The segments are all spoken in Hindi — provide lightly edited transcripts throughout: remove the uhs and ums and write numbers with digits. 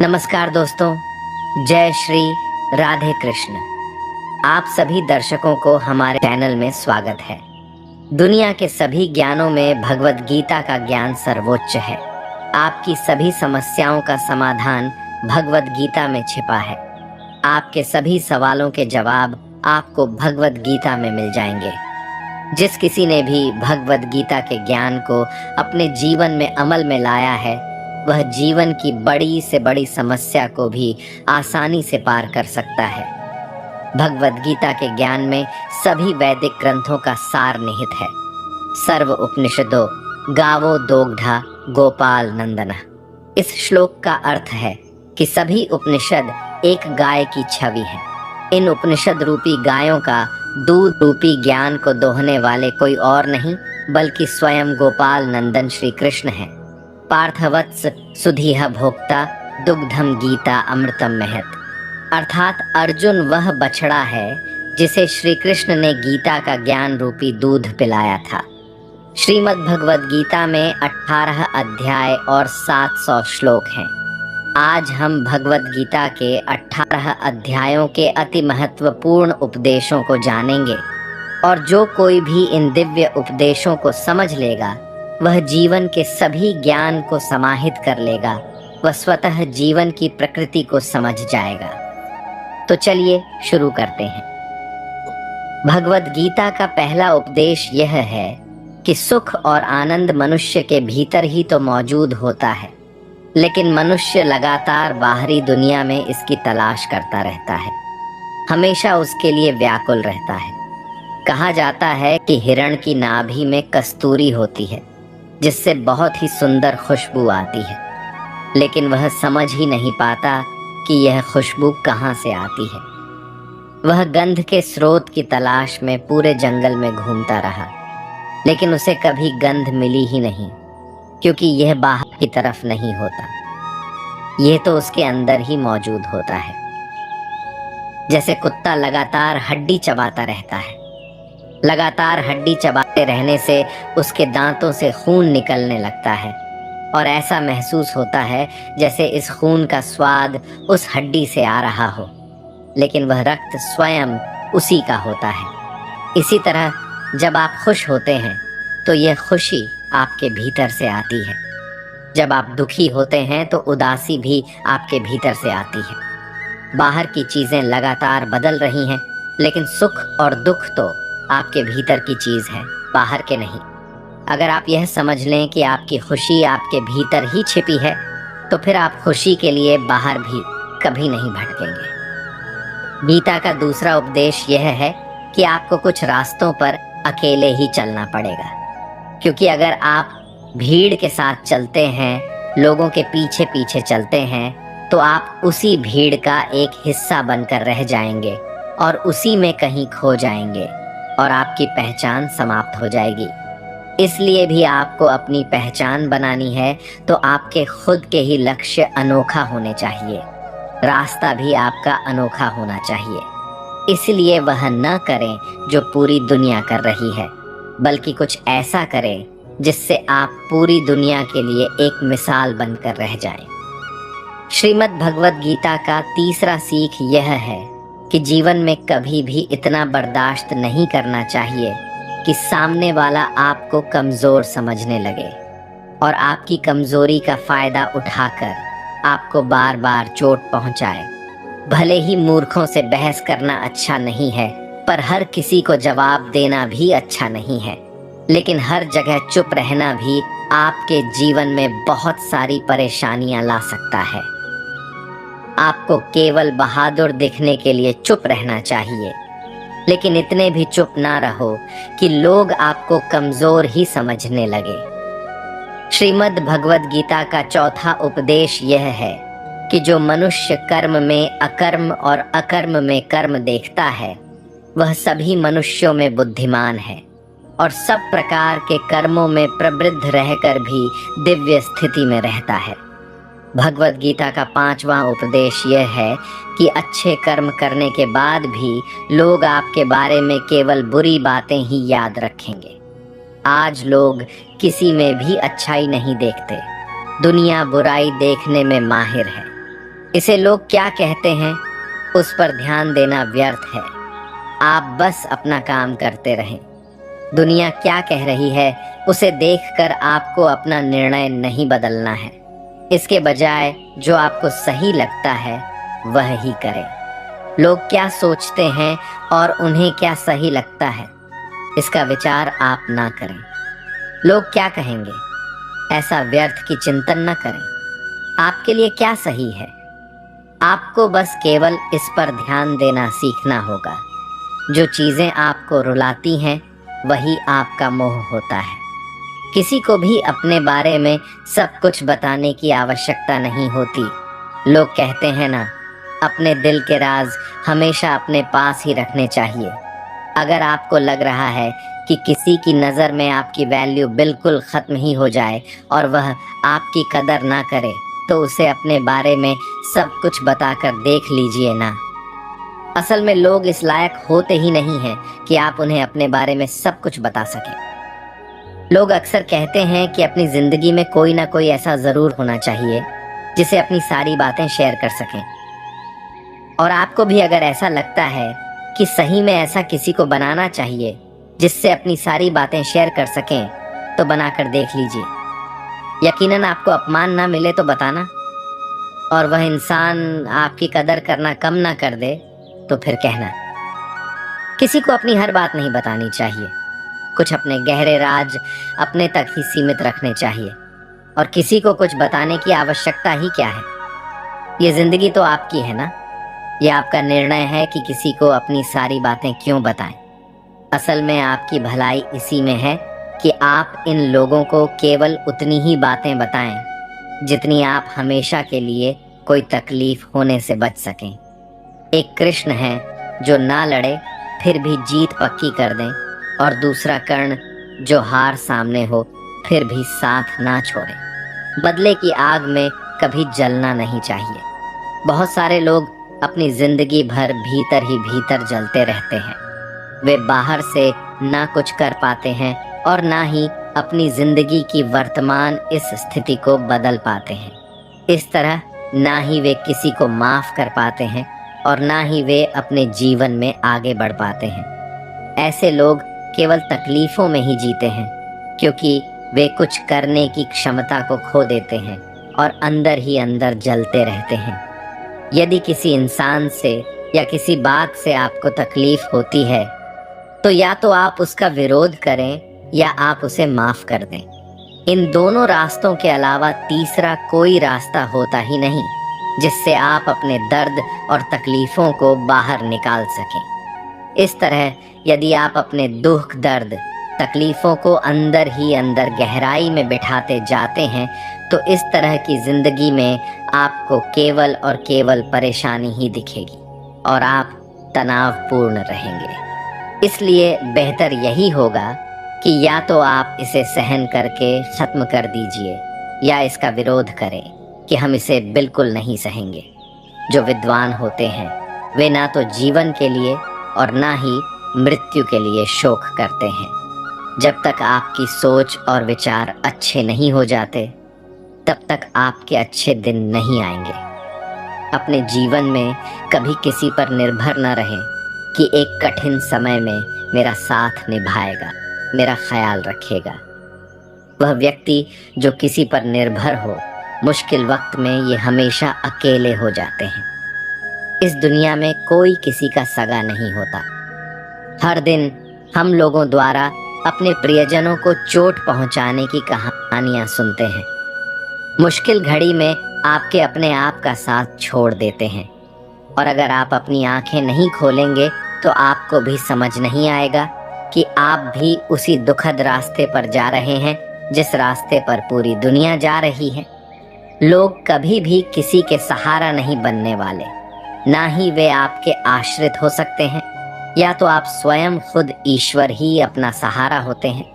नमस्कार दोस्तों, जय श्री राधे कृष्ण। आप सभी दर्शकों को हमारे चैनल में स्वागत है। दुनिया के सभी ज्ञानों में भगवत गीता का ज्ञान सर्वोच्च है। आपकी सभी समस्याओं का समाधान भगवत गीता में छिपा है। आपके सभी सवालों के जवाब आपको भगवत गीता में मिल जाएंगे। जिस किसी ने भी भगवत गीता के ज्ञान को अपने जीवन में अमल में लाया है, वह जीवन की बड़ी से बड़ी समस्या को भी आसानी से पार कर सकता है। भगवत गीता के ज्ञान में सभी वैदिक ग्रंथों का सार निहित है। सर्व उपनिषदों गावो दोग्धा गोपाल नंदना। इस श्लोक का अर्थ है कि सभी उपनिषद एक गाय की छवि है। इन उपनिषद रूपी गायों का दूध रूपी ज्ञान को दोहने वाले कोई और नहीं बल्कि स्वयं गोपाल नंदन श्री कृष्ण है। पार्थवत्स सुधीह भोक्ता दुग्धम गीता अमृतम महत। अर्थात अर्जुन वह बछड़ा है जिसे श्री कृष्ण ने गीता का ज्ञान रूपी दूध पिलाया था। श्रीमद् भगवद गीता में 18 अध्याय और 700 श्लोक हैं। आज हम भगवद गीता के 18 अध्यायों के अति महत्वपूर्ण उपदेशों को जानेंगे और जो कोई भी इन दिव्य उपदेशों को समझ लेगा वह जीवन के सभी ज्ञान को समाहित कर लेगा। वह स्वतः जीवन की प्रकृति को समझ जाएगा। तो चलिए शुरू करते हैं। भगवद गीता का पहला उपदेश यह है कि सुख और आनंद मनुष्य के भीतर ही तो मौजूद होता है, लेकिन मनुष्य लगातार बाहरी दुनिया में इसकी तलाश करता रहता है, हमेशा उसके लिए व्याकुल रहता है। कहा जाता है कि हिरण की नाभि में कस्तूरी होती है जिससे बहुत ही सुंदर खुशबू आती है, लेकिन वह समझ ही नहीं पाता कि यह खुशबू कहाँ से आती है। वह गंध के स्रोत की तलाश में पूरे जंगल में घूमता रहा, लेकिन उसे कभी गंध मिली ही नहीं, क्योंकि यह बाहर की तरफ नहीं होता, यह तो उसके अंदर ही मौजूद होता है। जैसे कुत्ता लगातार हड्डी चबाता रहता है, लगातार हड्डी चबाते रहने से उसके दांतों से खून निकलने लगता है और ऐसा महसूस होता है जैसे इस खून का स्वाद उस हड्डी से आ रहा हो, लेकिन वह रक्त स्वयं उसी का होता है। इसी तरह जब आप खुश होते हैं तो यह खुशी आपके भीतर से आती है। जब आप दुखी होते हैं तो उदासी भी आपके भीतर से आती है। बाहर की चीजें लगातार बदल रही हैं, लेकिन सुख और दुख तो आपके भीतर की चीज है, बाहर के नहीं। अगर आप यह समझ लें कि आपकी खुशी आपके भीतर ही छिपी है, तो फिर आप खुशी के लिए बाहर भी कभी नहीं भटकेंगे। गीता का दूसरा उपदेश यह है कि आपको कुछ रास्तों पर अकेले ही चलना पड़ेगा, क्योंकि अगर आप भीड़ के साथ चलते हैं, लोगों के पीछे पीछे चलते हैं, तो आप उसी भीड़ का एक हिस्सा बनकर रह जाएंगे और उसी में कहीं खो जाएंगे और आपकी पहचान समाप्त हो जाएगी। इसलिए भी आपको अपनी पहचान बनानी है तो आपके खुद के ही लक्ष्य अनोखा होने चाहिए, रास्ता भी आपका अनोखा होना चाहिए। इसलिए वह न करें जो पूरी दुनिया कर रही है, बल्कि कुछ ऐसा करें जिससे आप पूरी दुनिया के लिए एक मिसाल बनकर रह जाएं। श्रीमद् भगवद गीता का तीसरा सीख यह है कि जीवन में कभी भी इतना बर्दाश्त नहीं करना चाहिए कि सामने वाला आपको कमजोर समझने लगे और आपकी कमजोरी का फायदा उठाकर आपको बार बार चोट पहुंचाए। भले ही मूर्खों से बहस करना अच्छा नहीं है, पर हर किसी को जवाब देना भी अच्छा नहीं है, लेकिन हर जगह चुप रहना भी आपके जीवन में बहुत सारी परेशानियां ला सकता है। आपको केवल बहादुर दिखने के लिए चुप रहना चाहिए, लेकिन इतने भी चुप ना रहो कि लोग आपको कमजोर ही समझने लगे। श्रीमद् भगवद गीता का चौथा उपदेश यह है कि जो मनुष्य कर्म में अकर्म और अकर्म में कर्म देखता है, वह सभी मनुष्यों में बुद्धिमान है और सब प्रकार के कर्मों में प्रवृत्त रहकर भी दिव्य स्थिति में रहता है। भगवद गीता का पांचवा उपदेश यह है कि अच्छे कर्म करने के बाद भी लोग आपके बारे में केवल बुरी बातें ही याद रखेंगे। आज लोग किसी में भी अच्छाई नहीं देखते, दुनिया बुराई देखने में माहिर है। इसे लोग क्या कहते हैं उस पर ध्यान देना व्यर्थ है। आप बस अपना काम करते रहें। दुनिया क्या कह रही है उसे देखकर आपको अपना निर्णय नहीं बदलना है। इसके बजाय जो आपको सही लगता है वह ही करें। लोग क्या सोचते हैं और उन्हें क्या सही लगता है इसका विचार आप ना करें। लोग क्या कहेंगे ऐसा व्यर्थ की चिंतन न करें। आपके लिए क्या सही है, आपको बस केवल इस पर ध्यान देना सीखना होगा। जो चीजें आपको रुलाती हैं वही आपका मोह होता है। किसी को भी अपने बारे में सब कुछ बताने की आवश्यकता नहीं होती। लोग कहते हैं ना, अपने दिल के राज हमेशा अपने पास ही रखने चाहिए। अगर आपको लग रहा है कि किसी की नज़र में आपकी वैल्यू बिल्कुल ख़त्म ही हो जाए और वह आपकी कदर ना करे, तो उसे अपने बारे में सब कुछ बताकर देख लीजिए ना। असल में लोग इस लायक होते ही नहीं हैं कि आप उन्हें अपने बारे में सब कुछ बता सकें। लोग अक्सर कहते हैं कि अपनी ज़िंदगी में कोई ना कोई ऐसा ज़रूर होना चाहिए जिसे अपनी सारी बातें शेयर कर सकें। और आपको भी अगर ऐसा लगता है कि सही में ऐसा किसी को बनाना चाहिए जिससे अपनी सारी बातें शेयर कर सकें, तो बनाकर देख लीजिए। यकीनन आपको अपमान ना मिले तो बताना, और वह इंसान आपकी कदर करना कम ना कर दे तो फिर कहना। किसी को अपनी हर बात नहीं बतानी चाहिए। कुछ अपने गहरे राज अपने तक ही सीमित रखने चाहिए, और किसी को कुछ बताने की आवश्यकता ही क्या है। ये जिंदगी तो आपकी है ना। यह आपका निर्णय है कि किसी को अपनी सारी बातें क्यों बताएं। असल में आपकी भलाई इसी में है कि आप इन लोगों को केवल उतनी ही बातें बताएं जितनी आप हमेशा के लिए कोई तकलीफ होने से बच सकें। एक कृष्ण है जो ना लड़े फिर भी जीत पक्की कर दें, और दूसरा कर्ण जो हार सामने हो फिर भी साथ ना छोड़े। बदले की आग में कभी जलना नहीं चाहिए। बहुत सारे लोग अपनी जिंदगी भर भीतर ही भीतर जलते रहते हैं। वे बाहर से ना कुछ कर पाते हैं और ना ही अपनी जिंदगी की वर्तमान इस स्थिति को बदल पाते हैं। इस तरह ना ही वे किसी को माफ कर पाते हैं और ना ही वे अपने जीवन में आगे बढ़ पाते हैं। ऐसे लोग केवल तकलीफों में ही जीते हैं, क्योंकि वे कुछ करने की क्षमता को खो देते हैं और अंदर ही अंदर जलते रहते हैं। यदि किसी इंसान से या किसी बात से आपको तकलीफ होती है, तो या तो आप उसका विरोध करें या आप उसे माफ कर दें। इन दोनों रास्तों के अलावा तीसरा कोई रास्ता होता ही नहीं जिससे आप अपने दर्द और तकलीफों को बाहर निकाल सकें। इस तरह यदि आप अपने दुख, दर्द, तकलीफों को अंदर ही अंदर गहराई में बिठाते जाते हैं, तो इस तरह की जिंदगी में आपको केवल और केवल परेशानी ही दिखेगी और आप तनावपूर्ण रहेंगे। इसलिए बेहतर यही होगा कि या तो आप इसे सहन करके खत्म कर दीजिए या इसका विरोध करें कि हम इसे बिल्कुल नहीं सहेंगे। जो विद्वान होते हैं वे ना तो जीवन के लिए और ना ही मृत्यु के लिए शोक करते हैं। जब तक आपकी सोच और विचार अच्छे नहीं हो जाते, तब तक आपके अच्छे दिन नहीं आएंगे। अपने जीवन में कभी किसी पर निर्भर न रहें कि एक कठिन समय में मेरा साथ निभाएगा, मेरा ख्याल रखेगा। वह व्यक्ति जो किसी पर निर्भर हो, मुश्किल वक्त में ये हमेशा अकेले हो जाते हैं। इस दुनिया में कोई किसी का सगा नहीं होता। हर दिन हम लोगों द्वारा अपने प्रियजनों को चोट पहुंचाने की कहानियां सुनते हैं। मुश्किल घड़ी में आपके अपने आप का साथ छोड़ देते हैं, और अगर आप अपनी आंखें नहीं खोलेंगे तो आपको भी समझ नहीं आएगा कि आप भी उसी दुखद रास्ते पर जा रहे हैं जिस रास्ते पर पूरी दुनिया जा रही है। लोग कभी भी किसी के सहारा नहीं बनने वाले, ना ही वे आपके आश्रित हो सकते हैं। या तो आप स्वयं खुद ईश्वर ही अपना सहारा होते हैं।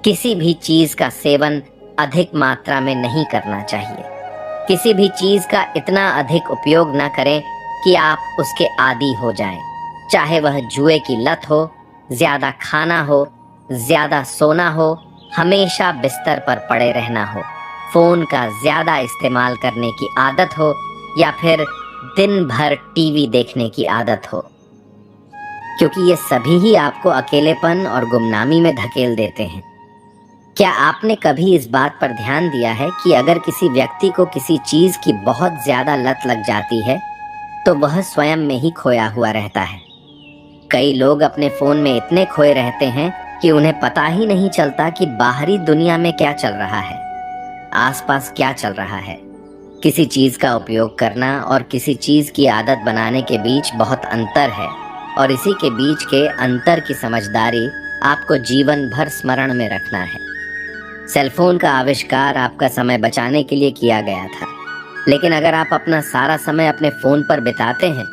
किसी भी चीज का सेवन अधिक मात्रा में नहीं करना चाहिए। किसी भी चीज का इतना अधिक उपयोग न करें कि आप उसके आदी हो जाएं। चाहे वह जुए की लत हो, ज्यादा खाना हो, ज्यादा सोना हो, हमेशा बिस्तर पर पड़े रहना हो, फोन का ज्यादा इस्तेमाल करने की आदत हो, या फिर दिन भर टीवी देखने की आदत हो, क्योंकि ये सभी ही आपको अकेलेपन और गुमनामी में धकेल देते हैं। क्या आपने कभी इस बात पर ध्यान दिया है कि अगर किसी व्यक्ति को किसी चीज की बहुत ज्यादा लत लग जाती है तो वह स्वयं में ही खोया हुआ रहता है। कई लोग अपने फोन में इतने खोए रहते हैं कि उन्हें पता ही नहीं चलता कि बाहरी दुनिया में क्या चल रहा है, आसपास क्या चल रहा है। किसी चीज का उपयोग करना और किसी चीज की आदत बनाने के बीच बहुत अंतर है, और इसी के बीच के अंतर की समझदारी आपको जीवन भर स्मरण में रखना है। सेलफोन का आविष्कार आपका समय बचाने के लिए किया गया था, लेकिन अगर आप अपना सारा समय अपने फोन पर बिताते हैं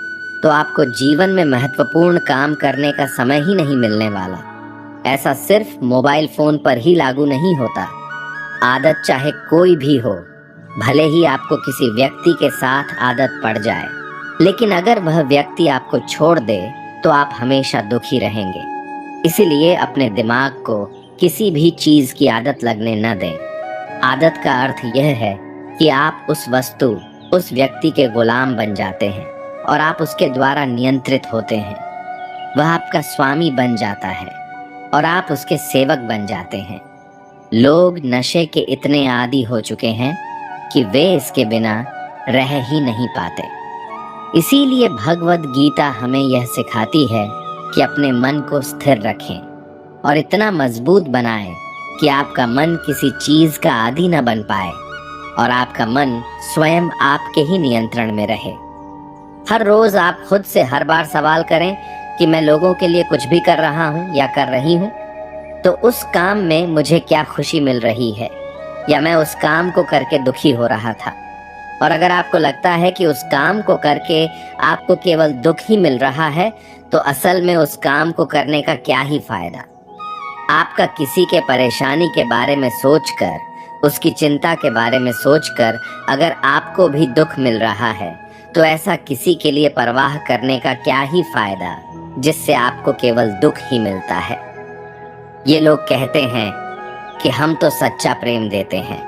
तो आपको जीवन में महत्वपूर्ण काम करने का समय ही नहीं मिलने वाला। ऐसा सिर्फ मोबाइल फोन पर ही लागू नहीं होता। आदत चाहे कोई भी हो, भले ही आपको किसी व्यक्ति के साथ आदत पड़ जाए, लेकिन अगर वह व्यक्ति आपको छोड़ दे तो आप हमेशा दुखी रहेंगे। इसीलिए अपने दिमाग को किसी भी चीज की आदत लगने न दें। आदत का अर्थ यह है कि आप उस वस्तु, उस व्यक्ति के गुलाम बन जाते हैं और आप उसके द्वारा नियंत्रित होते हैं। वह आपका स्वामी बन जाता है और आप उसके सेवक बन जाते हैं। लोग नशे के इतने आदी हो चुके हैं कि वे इसके बिना रह ही नहीं पाते। इसीलिए भगवद गीता हमें यह सिखाती है कि अपने मन को स्थिर रखें और इतना मजबूत बनाएं कि आपका मन किसी चीज का आदी न बन पाए और आपका मन स्वयं आपके ही नियंत्रण में रहे। हर रोज आप खुद से हर बार सवाल करें कि मैं लोगों के लिए कुछ भी कर रहा हूँ या कर रही हूँ तो उस काम में मुझे क्या खुशी मिल रही है, या मैं उस काम को करके दुखी हो रहा था। और अगर आपको लगता है कि उस काम को करके आपको केवल दुख ही मिल रहा है तो असल में उस काम को करने का क्या ही फायदा। आपका किसी के परेशानी के बारे में सोचकर, उसकी चिंता के बारे में सोचकर अगर आपको भी दुख मिल रहा है तो ऐसा किसी के लिए परवाह करने का क्या ही फायदा जिससे आपको केवल दुख ही मिलता है। ये लोग कहते हैं कि हम तो सच्चा प्रेम देते हैं,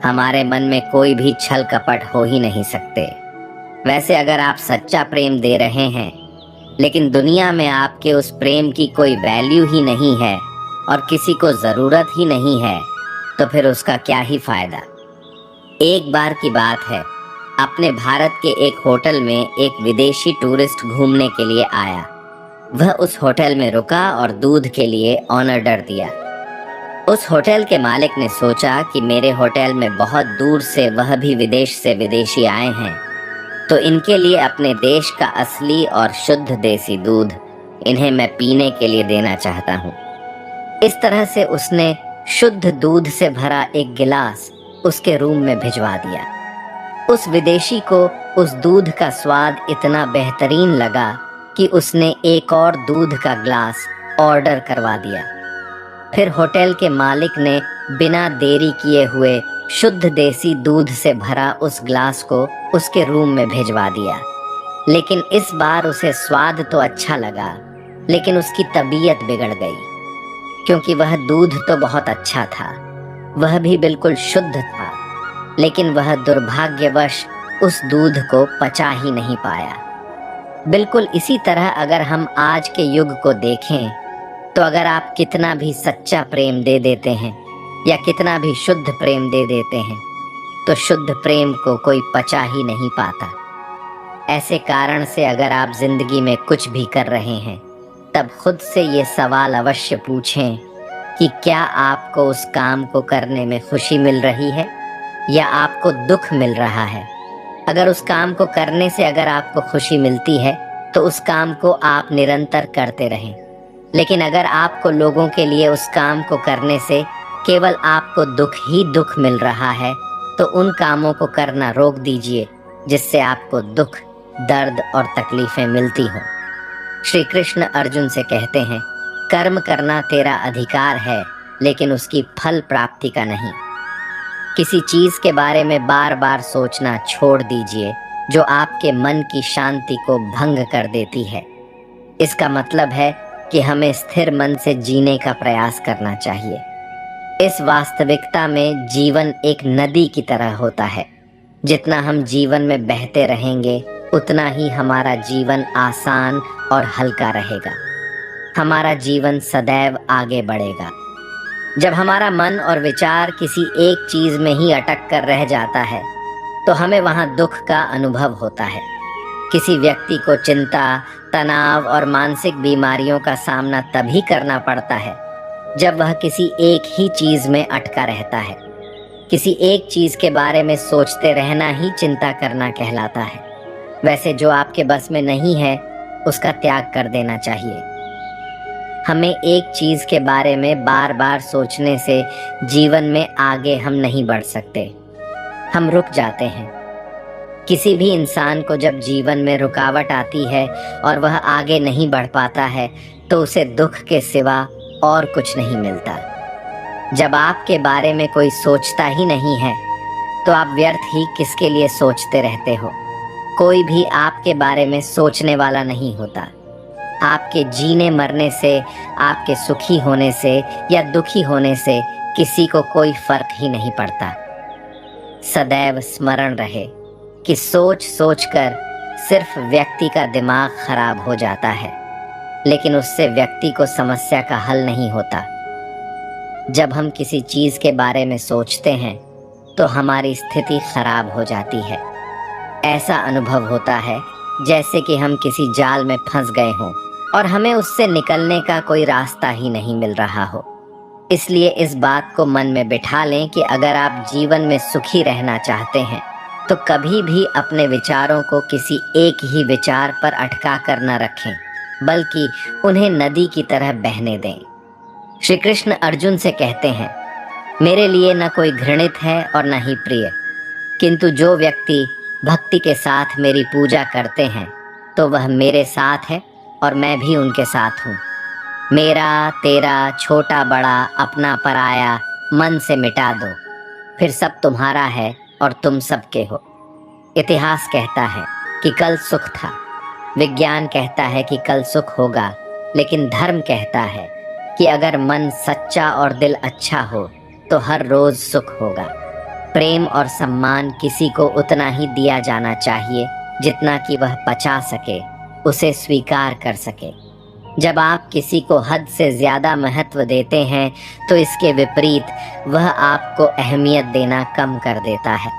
हमारे मन में कोई भी छल कपट हो ही नहीं सकते। वैसे अगर आप सच्चा प्रेम दे रहे हैं लेकिन दुनिया में आपके उस प्रेम की कोई वैल्यू ही नहीं है और किसी को जरूरत ही नहीं है तो फिर उसका क्या ही फायदा। एक बार की बात है, अपने भारत के एक होटल में एक विदेशी टूरिस्ट घूमने के लिए आया। वह उस होटल में रुका और दूध के लिए ऑर्डर दिया। उस होटल के मालिक ने सोचा कि मेरे होटल में बहुत दूर से, वह भी विदेश से विदेशी आए हैं, तो इनके लिए अपने देश का असली और शुद्ध देसी दूध इन्हें मैं पीने के लिए देना चाहता हूँ। इस तरह से उसने शुद्ध दूध से भरा एक गिलास उसके रूम में भिजवा दिया। उस विदेशी को उस दूध का स्वाद इतना बेहतरीन लगा कि उसने एक और दूध का ग्लास ऑर्डर करवा दिया। फिर होटल के मालिक ने बिना देरी किए हुए शुद्ध देसी दूध से भरा उस ग्लास को उसके रूम में भिजवा दिया। लेकिन इस बार उसे स्वाद तो अच्छा लगा, लेकिन उसकी तबीयत बिगड़ गई, क्योंकि वह दूध तो बहुत अच्छा था, वह भी बिल्कुल शुद्ध था, लेकिन वह दुर्भाग्यवश उस दूध को पचा ही नहीं पाया। बिल्कुल इसी तरह अगर हम आज के युग को देखें तो अगर आप कितना भी सच्चा प्रेम दे देते हैं या कितना भी शुद्ध प्रेम दे देते हैं तो शुद्ध प्रेम को कोई पचा ही नहीं पाता। ऐसे कारण से अगर आप जिंदगी में कुछ भी कर रहे हैं तब खुद से ये सवाल अवश्य पूछें कि क्या आपको उस काम को करने में खुशी मिल रही है या आपको दुख मिल रहा है। अगर उस काम को करने से अगर आपको खुशी मिलती है तो उस काम को आप निरंतर करते रहें, लेकिन अगर आपको लोगों के लिए उस काम को करने से केवल आपको दुख ही दुख मिल रहा है तो उन कामों को करना रोक दीजिए जिससे आपको दुख, दर्द और तकलीफें मिलती हों। श्री कृष्ण अर्जुन से कहते हैं, कर्म करना तेरा अधिकार है लेकिन उसकी फल प्राप्ति का नहीं। किसी चीज के बारे में बार बार सोचना छोड़ दीजिए जो आपके मन की शांति को भंग कर देती है। इसका मतलब है कि हमें स्थिर मन से जीने का प्रयास करना चाहिए। इस वास्तविकता में जीवन एक नदी की तरह होता है जितना हम जीवन में बहते रहेंगे उतना ही हमारा जीवन आसान और हल्का रहेगा। हमारा जीवन सदैव आगे बढ़ेगा। जब हमारा मन और विचार किसी एक चीज में ही अटक कर रह जाता है तो हमें वहां दुख का अनुभव होता है। किसी व्यक्ति को चिंता, तनाव और मानसिक बीमारियों का सामना तभी करना पड़ता है जब वह किसी एक ही चीज में अटका रहता है। किसी एक चीज के बारे में सोचते रहना ही चिंता करना कहलाता है। वैसे जो आपके बस में नहीं है उसका त्याग कर देना चाहिए। हमें एक चीज के बारे में बार बार सोचने से जीवन में आगे हम नहीं बढ़ सकते, हम रुक जाते हैं। किसी भी इंसान को जब जीवन में रुकावट आती है और वह आगे नहीं बढ़ पाता है तो उसे दुख के सिवा और कुछ नहीं मिलता। जब आपके बारे में कोई सोचता ही नहीं है तो आप व्यर्थ ही किसके लिए सोचते रहते हो। कोई भी आपके बारे में सोचने वाला नहीं होता। आपके जीने मरने से, आपके सुखी होने से या दुखी होने से किसी को कोई फर्क ही नहीं पड़ता। सदैव स्मरण रहे कि सोच सोच कर सिर्फ व्यक्ति का दिमाग खराब हो जाता है, लेकिन उससे व्यक्ति को समस्या का हल नहीं होता। जब हम किसी चीज के बारे में सोचते हैं तो हमारी स्थिति खराब हो जाती है। ऐसा अनुभव होता है जैसे कि हम किसी जाल में फंस गए हों और हमें उससे निकलने का कोई रास्ता ही नहीं मिल रहा हो। इसलिए इस बात को मन में बिठा लें कि अगर आप जीवन में सुखी रहना चाहते हैं तो कभी भी अपने विचारों को किसी एक ही विचार पर अटका कर न रखें, बल्कि उन्हें नदी की तरह बहने दें। श्री कृष्ण अर्जुन से कहते हैं, मेरे लिए न कोई घृणित है और न ही प्रिय, किंतु जो व्यक्ति भक्ति के साथ मेरी पूजा करते हैं तो वह मेरे साथ है और मैं भी उनके साथ हूँ। मेरा तेरा छोटा बड़ा अपना पराया मन से मिटा दो, फिर सब तुम्हारा है और तुम सबके हो। इतिहास कहता है कि कल सुख था, विज्ञान कहता है कि कल सुख होगा, लेकिन धर्म कहता है कि अगर मन सच्चा और दिल अच्छा हो तो हर रोज सुख होगा। प्रेम और सम्मान किसी को उतना ही दिया जाना चाहिए जितना कि वह पचा सके, उसे स्वीकार कर सके। जब आप किसी को हद से ज्यादा महत्व देते हैं तो इसके विपरीत वह आपको अहमियत देना कम कर देता है।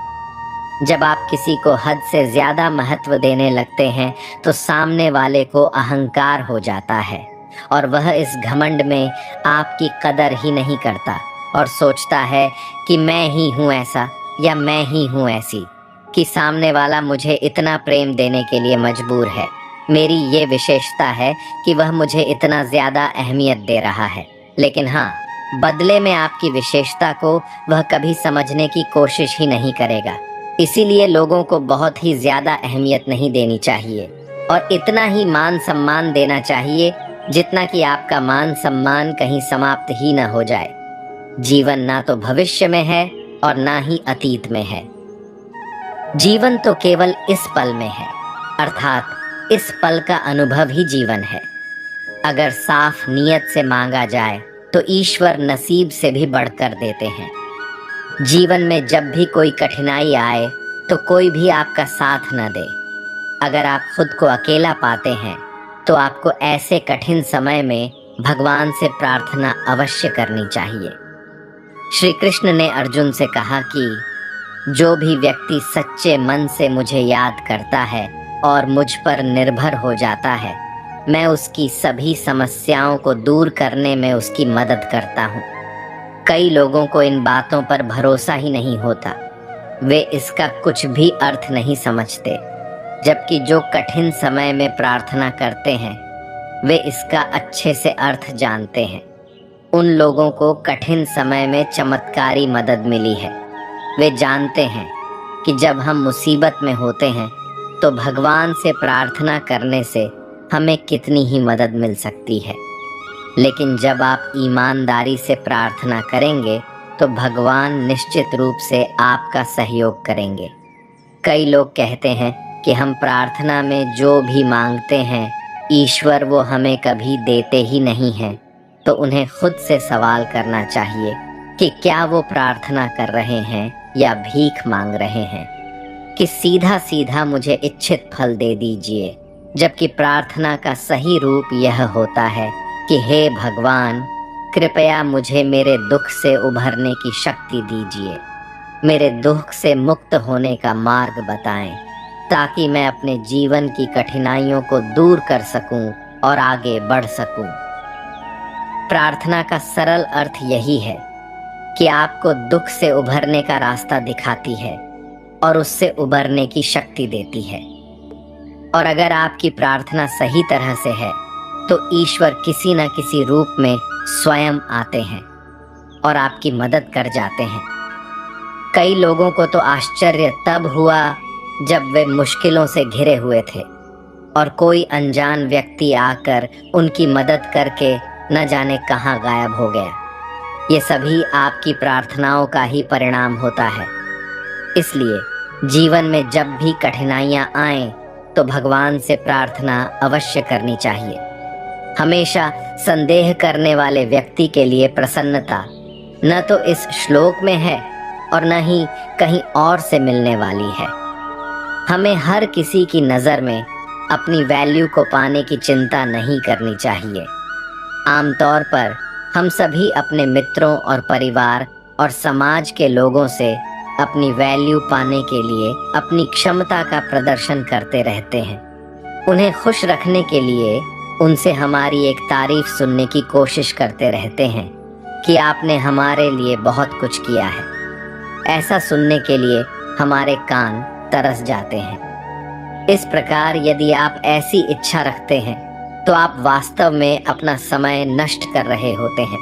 जब आप किसी को हद से ज्यादा महत्व देने लगते हैं तो सामने वाले को अहंकार हो जाता है और वह इस घमंड में आपकी कदर ही नहीं करता और सोचता है कि मैं ही हूँ ऐसा या मैं ही हूँ ऐसी, कि सामने वाला मुझे इतना प्रेम देने के लिए मजबूर है। मेरी ये विशेषता है कि वह मुझे इतना ज्यादा अहमियत दे रहा है। लेकिन हाँ, बदले में आपकी विशेषता को वह कभी समझने की कोशिश ही नहीं करेगा। इसीलिए लोगों को बहुत ही ज्यादा अहमियत नहीं देनी चाहिए और इतना ही मान सम्मान देना चाहिए जितना कि आपका मान सम्मान कहीं समाप्त ही न हो जाए। जीवन ना तो भविष्य में है और ना ही अतीत में है। जीवन तो केवल इस पल में है, अर्थात इस पल का अनुभव ही जीवन है। अगर साफ नियत से मांगा जाए तो ईश्वर नसीब से भी बढ़कर देते हैं। जीवन में जब भी कोई कठिनाई आए तो कोई भी आपका साथ न दे। अगर आप खुद को अकेला पाते हैं तो आपको ऐसे कठिन समय में भगवान से प्रार्थना अवश्य करनी चाहिए। श्री कृष्ण ने अर्जुन से कहा कि जो भी व्यक्ति सच्चे मन से मुझे याद करता है और मुझ पर निर्भर हो जाता है, मैं उसकी सभी समस्याओं को दूर करने में उसकी मदद करता हूँ। कई लोगों को इन बातों पर भरोसा ही नहीं होता, वे इसका कुछ भी अर्थ नहीं समझते, जबकि जो कठिन समय में प्रार्थना करते हैं वे इसका अच्छे से अर्थ जानते हैं। उन लोगों को कठिन समय में चमत्कारी मदद मिली है। वे जानते हैं कि जब हम मुसीबत में होते हैं तो भगवान से प्रार्थना करने से हमें कितनी ही मदद मिल सकती है। लेकिन जब आप ईमानदारी से प्रार्थना करेंगे तो भगवान निश्चित रूप से आपका सहयोग करेंगे। कई लोग कहते हैं कि हम प्रार्थना में जो भी मांगते हैं ईश्वर वो हमें कभी देते ही नहीं हैं, तो उन्हें खुद से सवाल करना चाहिए कि क्या वो प्रार्थना कर रहे हैं या भीख मांग रहे हैं। कि सीधा सीधा मुझे इच्छित फल दे दीजिए, जबकि प्रार्थना का सही रूप यह होता है कि हे भगवान, कृपया मुझे मेरे दुख से उभरने की शक्ति दीजिए, मेरे दुख से मुक्त होने का मार्ग बताएं, ताकि मैं अपने जीवन की कठिनाइयों को दूर कर सकूं और आगे बढ़ सकूं। प्रार्थना का सरल अर्थ यही है कि आपको दुख से उभरने का रास्ता दिखाती है और उससे उभरने की शक्ति देती है। और अगर आपकी प्रार्थना सही तरह से है तो ईश्वर किसी न किसी रूप में स्वयं आते हैं और आपकी मदद कर जाते हैं। कई लोगों को तो आश्चर्य तब हुआ जब वे मुश्किलों से घिरे हुए थे और कोई अनजान व्यक्ति आकर उनकी मदद करके न जाने कहाँ गायब हो गया। ये सभी आपकी प्रार्थनाओं का ही परिणाम होता है। इसलिए जीवन में जब भी कठिनाइयाँ आएं तो भगवान से प्रार्थना अवश्य करनी चाहिए। हमेशा संदेह करने वाले व्यक्ति के लिए प्रसन्नता न तो इस श्लोक में है और न ही कहीं और से मिलने वाली है। हमें हर किसी की नज़र में अपनी वैल्यू को पाने की चिंता नहीं करनी चाहिए। आमतौर पर हम सभी अपने मित्रों और परिवार और समाज के लोगों से अपनी वैल्यू पाने के लिए अपनी क्षमता का प्रदर्शन करते रहते हैं। उन्हें खुश रखने के लिए उनसे हमारी एक तारीफ सुनने की कोशिश करते रहते हैं कि आपने हमारे लिए बहुत कुछ किया है। ऐसा सुनने के लिए हमारे कान तरस जाते हैं। इस प्रकार यदि आप ऐसी इच्छा रखते हैं तो आप वास्तव में अपना समय नष्ट कर रहे होते हैं,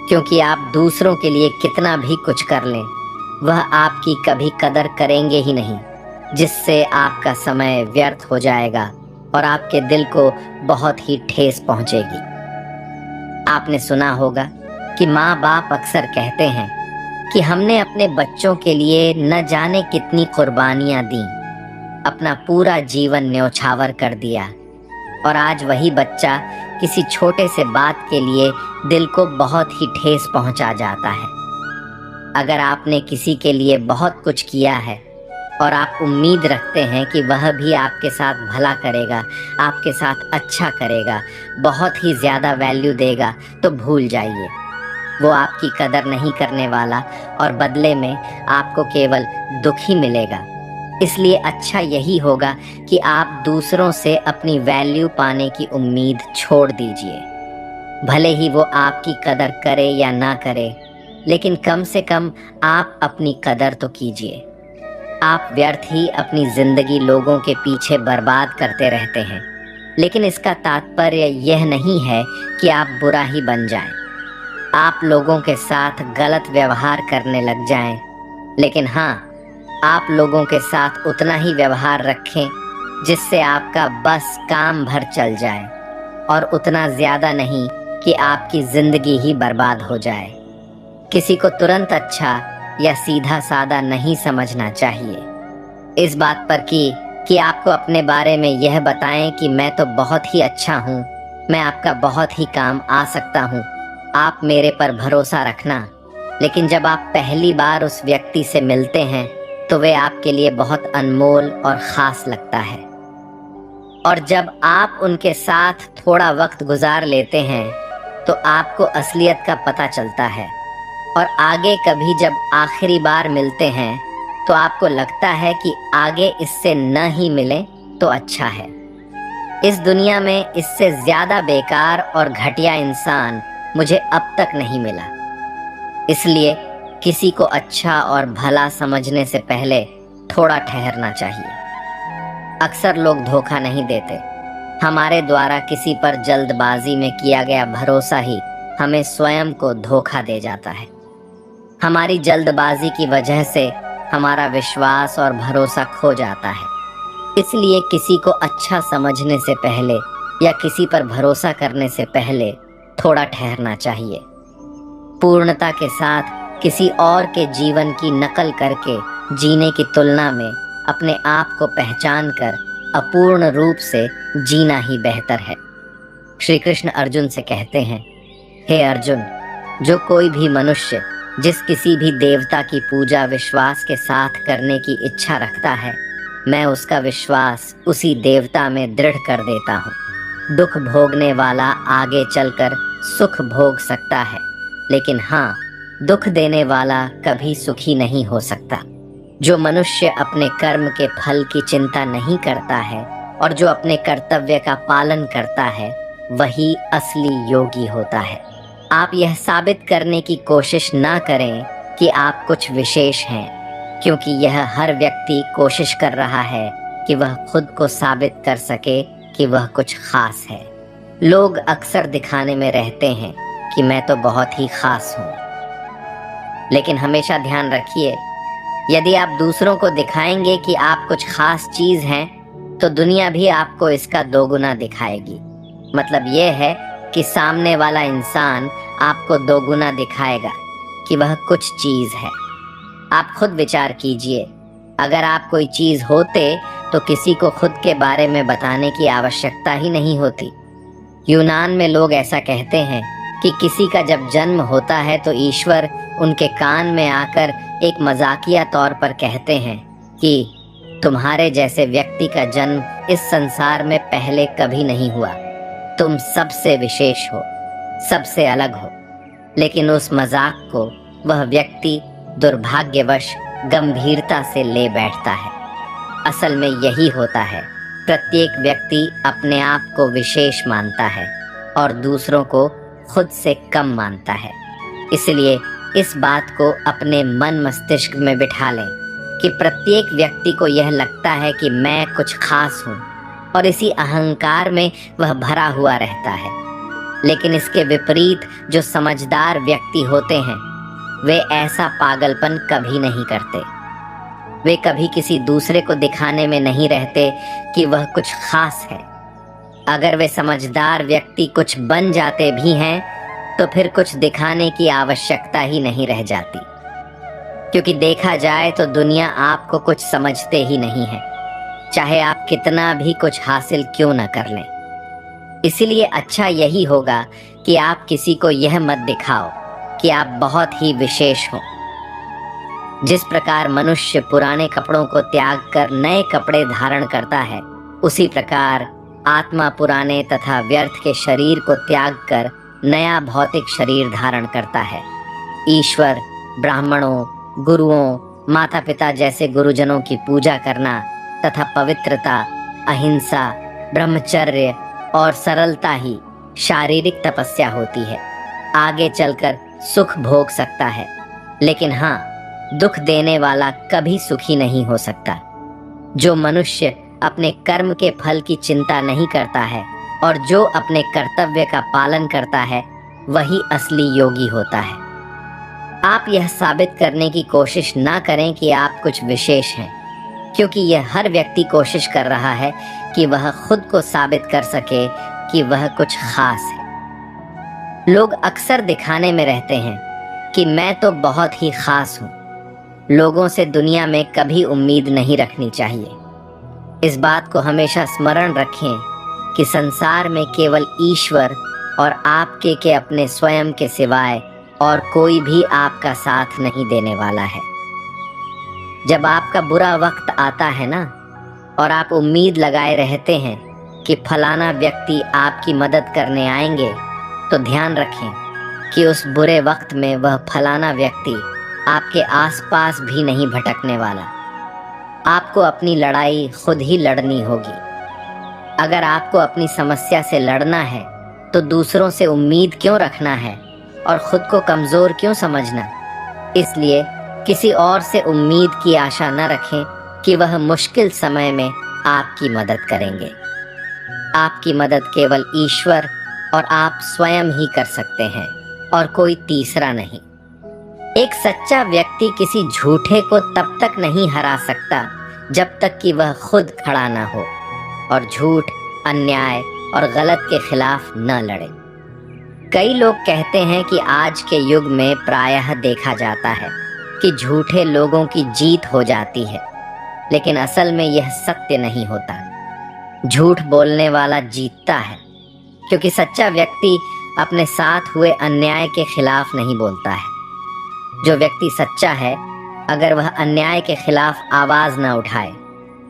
क्योंकि आप दूसरों के लिए कितना भी कुछ कर लें वह आपकी कभी कदर करेंगे ही नहीं, जिससे आपका समय व्यर्थ हो जाएगा और आपके दिल को बहुत ही ठेस पहुंचेगी। आपने सुना होगा कि माँ बाप अक्सर कहते हैं कि हमने अपने बच्चों के लिए न जाने कितनी कुर्बानियां दी, अपना पूरा जीवन न्यौछावर कर दिया, और आज वही बच्चा किसी छोटे से बात के लिए दिल को बहुत ही ठेस पहुंचा जाता है। अगर आपने किसी के लिए बहुत कुछ किया है और आप उम्मीद रखते हैं कि वह भी आपके साथ भला करेगा, आपके साथ अच्छा करेगा, बहुत ही ज़्यादा वैल्यू देगा, तो भूल जाइए। वो आपकी कदर नहीं करने वाला और बदले में आपको केवल दुख ही मिलेगा। इसलिए अच्छा यही होगा कि आप दूसरों से अपनी वैल्यू पाने की उम्मीद छोड़ दीजिए। भले ही वो आपकी कदर करे या ना करे, लेकिन कम से कम आप अपनी कदर तो कीजिए। आप व्यर्थ ही अपनी जिंदगी लोगों के पीछे बर्बाद करते रहते हैं, लेकिन इसका तात्पर्य यह नहीं है कि आप बुरा ही बन जाएं। आप लोगों के साथ गलत व्यवहार करने लग जाएं, लेकिन हाँ, आप लोगों के साथ उतना ही व्यवहार रखें जिससे आपका बस काम भर चल जाए, और उतना ज़्यादा नहीं कि आपकी ज़िंदगी ही बर्बाद हो जाए। किसी को तुरंत अच्छा या सीधा साधा नहीं समझना चाहिए। इस बात पर कि आपको अपने बारे में यह बताएं कि मैं तो बहुत ही अच्छा हूँ, मैं आपका बहुत ही काम आ सकता हूँ, आप मेरे पर भरोसा रखना। लेकिन जब आप पहली बार उस व्यक्ति से मिलते हैं तो वे आपके लिए बहुत अनमोल और ख़ास लगता है, और जब आप उनके साथ थोड़ा वक्त गुजार लेते हैं तो आपको असलियत का पता चलता है, और आगे कभी जब आखिरी बार मिलते हैं तो आपको लगता है कि आगे इससे न ही मिले तो अच्छा है। इस दुनिया में इससे ज़्यादा बेकार और घटिया इंसान मुझे अब तक नहीं मिला। इसलिए किसी को अच्छा और भला समझने से पहले थोड़ा ठहरना चाहिए। अक्सर लोग धोखा नहीं देते। हमारे द्वारा किसी पर जल्दबाजी में किया गया भरोसा ही हमें स्वयं को धोखा दे जाता है। हमारी जल्दबाजी की वजह से हमारा विश्वास और भरोसा खो जाता है। इसलिए किसी को अच्छा समझने से पहले या किसी पर भरोसा करने से पहले थोड़ा ठहरना चाहिए। पूर्णता के साथ किसी और के जीवन की नकल करके जीने की तुलना में अपने आप को पहचान कर अपूर्ण रूप से जीना ही बेहतर है। श्री कृष्ण अर्जुन से कहते हैं, हे अर्जुन, जो कोई भी मनुष्य जिस किसी भी देवता की पूजा विश्वास के साथ करने की इच्छा रखता है मैं उसका विश्वास उसी देवता में दृढ़ कर देता हूँ। दुख भोगने वाला आगे चलकर सुख भोग सकता है, लेकिन हाँ, दुख देने वाला कभी सुखी नहीं हो सकता। जो मनुष्य अपने कर्म के फल की चिंता नहीं करता है और जो अपने कर्तव्य का पालन करता है, वही असली योगी होता है। आप यह साबित करने की कोशिश ना करें कि आप कुछ विशेष हैं, क्योंकि यह हर व्यक्ति कोशिश कर रहा है कि वह खुद को साबित कर सके कि वह कुछ खास है। लोग अक्सर दिखाने में रहते हैं कि मैं तो बहुत ही खास हूँ, लेकिन हमेशा ध्यान रखिए, यदि आप दूसरों को दिखाएंगे कि आप कुछ खास चीज हैं, तो दुनिया भी आपको इसका दोगुना दिखाएगी। मतलब यह है कि सामने वाला इंसान आपको दोगुना दिखाएगा कि वह कुछ चीज है। आप खुद विचार कीजिए, अगर आप कोई चीज होते तो किसी को खुद के बारे में बताने की आवश्यकता ही नहीं होती। यूनान में लोग ऐसा कहते हैं कि किसी का जब जन्म होता है तो ईश्वर उनके कान में आकर एक मजाकिया तौर पर कहते हैं कि तुम्हारे जैसे व्यक्ति का जन्म इस संसार में पहले कभी नहीं हुआ। तुम सबसे विशेष हो, सबसे अलग हो। लेकिन उस मजाक को वह व्यक्ति दुर्भाग्यवश गंभीरता से ले बैठता है। असल में यही होता है, प्रत्येक व्यक्ति अपने आप को विशेष मानता है और दूसरों को खुद से कम मानता है। इसलिए इस बात को अपने मन मस्तिष्क में बिठा लें कि प्रत्येक व्यक्ति को यह लगता है कि मैं कुछ खास हूँ, और इसी अहंकार में वह भरा हुआ रहता है। लेकिन इसके विपरीत जो समझदार व्यक्ति होते हैं, वे ऐसा पागलपन कभी नहीं करते। वे कभी किसी दूसरे को दिखाने में नहीं रहते कि वह कुछ खास है। अगर वे समझदार व्यक्ति कुछ बन जाते भी हैं, तो फिर कुछ दिखाने की आवश्यकता ही नहीं रह जाती, क्योंकि देखा जाए तो दुनिया आपको कुछ समझते ही नहीं है, चाहे आप कितना भी कुछ हासिल क्यों न कर लें। इसलिए अच्छा यही होगा कि आप किसी को यह मत दिखाओ कि आप बहुत ही विशेष हो। जिस प्रकार मनुष्य पुराने कपड़ों को त्याग कर नए कपड़े धारण करता है, उसी प्रकार आत्मा पुराने तथा व्यर्थ के शरीर को त्याग कर नया भौतिक शरीर धारण करता है। ईश्वर, ब्राह्मणों, गुरुओं, माता पिता जैसे गुरुजनों की पूजा करना तथा पवित्रता, अहिंसा, ब्रह्मचर्य और सरलता ही शारीरिक तपस्या होती है। आगे चलकर सुख भोग सकता है, लेकिन हाँ, दुख देने वाला कभी सुखी नहीं हो सकता। जो मनुष्य अपने कर्म के फल की चिंता नहीं करता है और जो अपने कर्तव्य का पालन करता है, वही असली योगी होता है। आप यह साबित करने की कोशिश ना करें कि आप कुछ विशेष हैं, क्योंकि यह हर व्यक्ति कोशिश कर रहा है कि वह खुद को साबित कर सके कि वह कुछ खास है। लोग अक्सर दिखाने में रहते हैं कि मैं तो बहुत ही खास हूँ। लोगों से दुनिया में कभी उम्मीद नहीं रखनी चाहिए। इस बात को हमेशा स्मरण रखें कि संसार में केवल ईश्वर और आपके के अपने स्वयं के सिवाय और कोई भी आपका साथ नहीं देने वाला है। जब आपका बुरा वक्त आता है ना, और आप उम्मीद लगाए रहते हैं कि फलाना व्यक्ति आपकी मदद करने आएंगे, तो ध्यान रखें कि उस बुरे वक्त में वह फलाना व्यक्ति आपके आसपास भी नहीं भटकने वाला। आपको अपनी लड़ाई खुद ही लड़नी होगी। अगर आपको अपनी समस्या से लड़ना है, तो दूसरों से उम्मीद क्यों रखना है और खुद को कमजोर क्यों समझना। इसलिए किसी और से उम्मीद की आशा न रखें कि वह मुश्किल समय में आपकी मदद करेंगे। आपकी मदद केवल ईश्वर और आप स्वयं ही कर सकते हैं, और कोई तीसरा नहीं। एक सच्चा व्यक्ति किसी झूठे को तब तक नहीं हरा सकता जब तक कि वह खुद खड़ा न हो और झूठ, अन्याय और गलत के खिलाफ न लड़े। कई लोग कहते हैं कि आज के युग में प्रायः देखा जाता है कि झूठे लोगों की जीत हो जाती है, लेकिन असल में यह सत्य नहीं होता। झूठ बोलने वाला जीतता है, क्योंकि सच्चा व्यक्ति अपने साथ हुए अन्याय के खिलाफ नहीं बोलता है। जो व्यक्ति सच्चा है, अगर वह अन्याय के खिलाफ आवाज न उठाए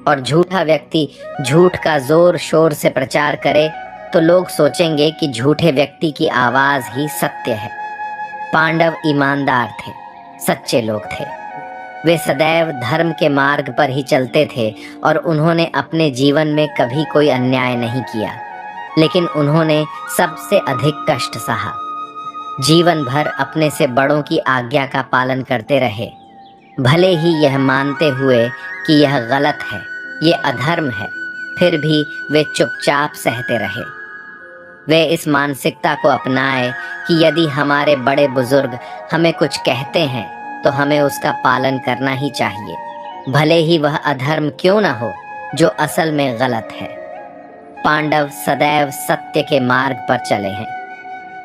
और झूठा व्यक्ति झूठ का जोर शोर से प्रचार करे तो लोग सोचेंगे कि झूठे व्यक्ति की आवाज ही सत्य है। पांडव ईमानदार थे, सच्चे लोग थे। वे सदैव धर्म के मार्ग पर ही चलते थे और उन्होंने अपने जीवन में कभी कोई अन्याय नहीं किया, लेकिन उन्होंने सबसे अधिक कष्ट सहा। जीवन भर अपने से बड़ों की आज्ञा का पालन करते रहे, भले ही यह मानते हुए कि यह गलत है, ये अधर्म है, फिर भी वे चुपचाप सहते रहे। वे इस मानसिकता को अपनाए कि यदि हमारे बड़े बुजुर्ग हमें कुछ कहते हैं तो हमें उसका पालन करना ही चाहिए, भले ही वह अधर्म क्यों न हो जो असल में गलत है। पांडव सदैव सत्य के मार्ग पर चले हैं।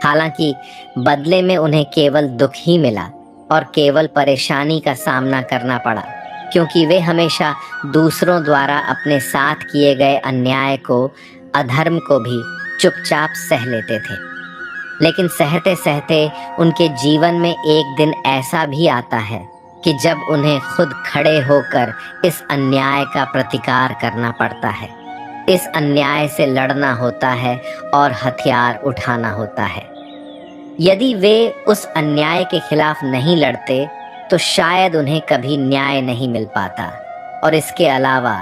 हालांकि बदले में उन्हें केवल दुख ही मिला और केवल परेशानी का सामना करना पड़ा, क्योंकि वे हमेशा दूसरों द्वारा अपने साथ किए गए अन्याय को, अधर्म को भी चुपचाप सह लेते थे। लेकिन सहते सहते उनके जीवन में एक दिन ऐसा भी आता है कि जब उन्हें खुद खड़े होकर इस अन्याय का प्रतिकार करना पड़ता है, इस अन्याय से लड़ना होता है और हथियार उठाना होता है। यदि वे उस अन्याय के खिलाफ नहीं लड़ते तो शायद उन्हें कभी न्याय नहीं मिल पाता। और इसके अलावा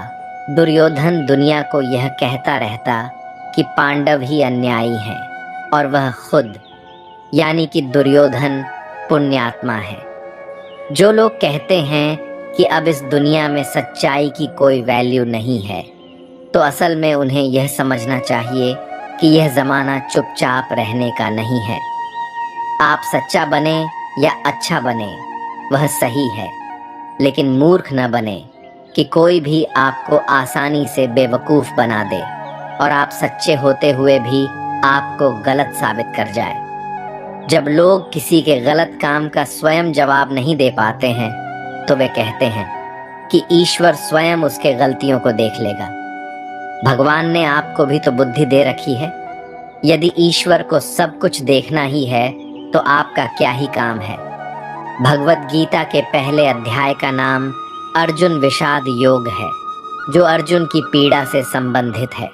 दुर्योधन दुनिया को यह कहता रहता कि पांडव ही अन्यायी हैं और वह खुद यानी कि दुर्योधन पुण्यात्मा है। जो लोग कहते हैं कि अब इस दुनिया में सच्चाई की कोई वैल्यू नहीं है, तो असल में उन्हें यह समझना चाहिए कि यह ज़माना चुपचाप रहने का नहीं है। आप सच्चा बने या अच्छा बने वह सही है, लेकिन मूर्ख न बने कि कोई भी आपको आसानी से बेवकूफ़ बना दे और आप सच्चे होते हुए भी आपको गलत साबित कर जाए। जब लोग किसी के गलत काम का स्वयं जवाब नहीं दे पाते हैं तो वे कहते हैं कि ईश्वर स्वयं उसके गलतियों को देख लेगा। भगवान ने आपको भी तो बुद्धि दे रखी है। यदि ईश्वर को सब कुछ देखना ही है तो आपका क्या ही काम है। भगवत गीता के पहले अध्याय का नाम अर्जुन विषाद योग है, जो अर्जुन की पीड़ा से संबंधित है।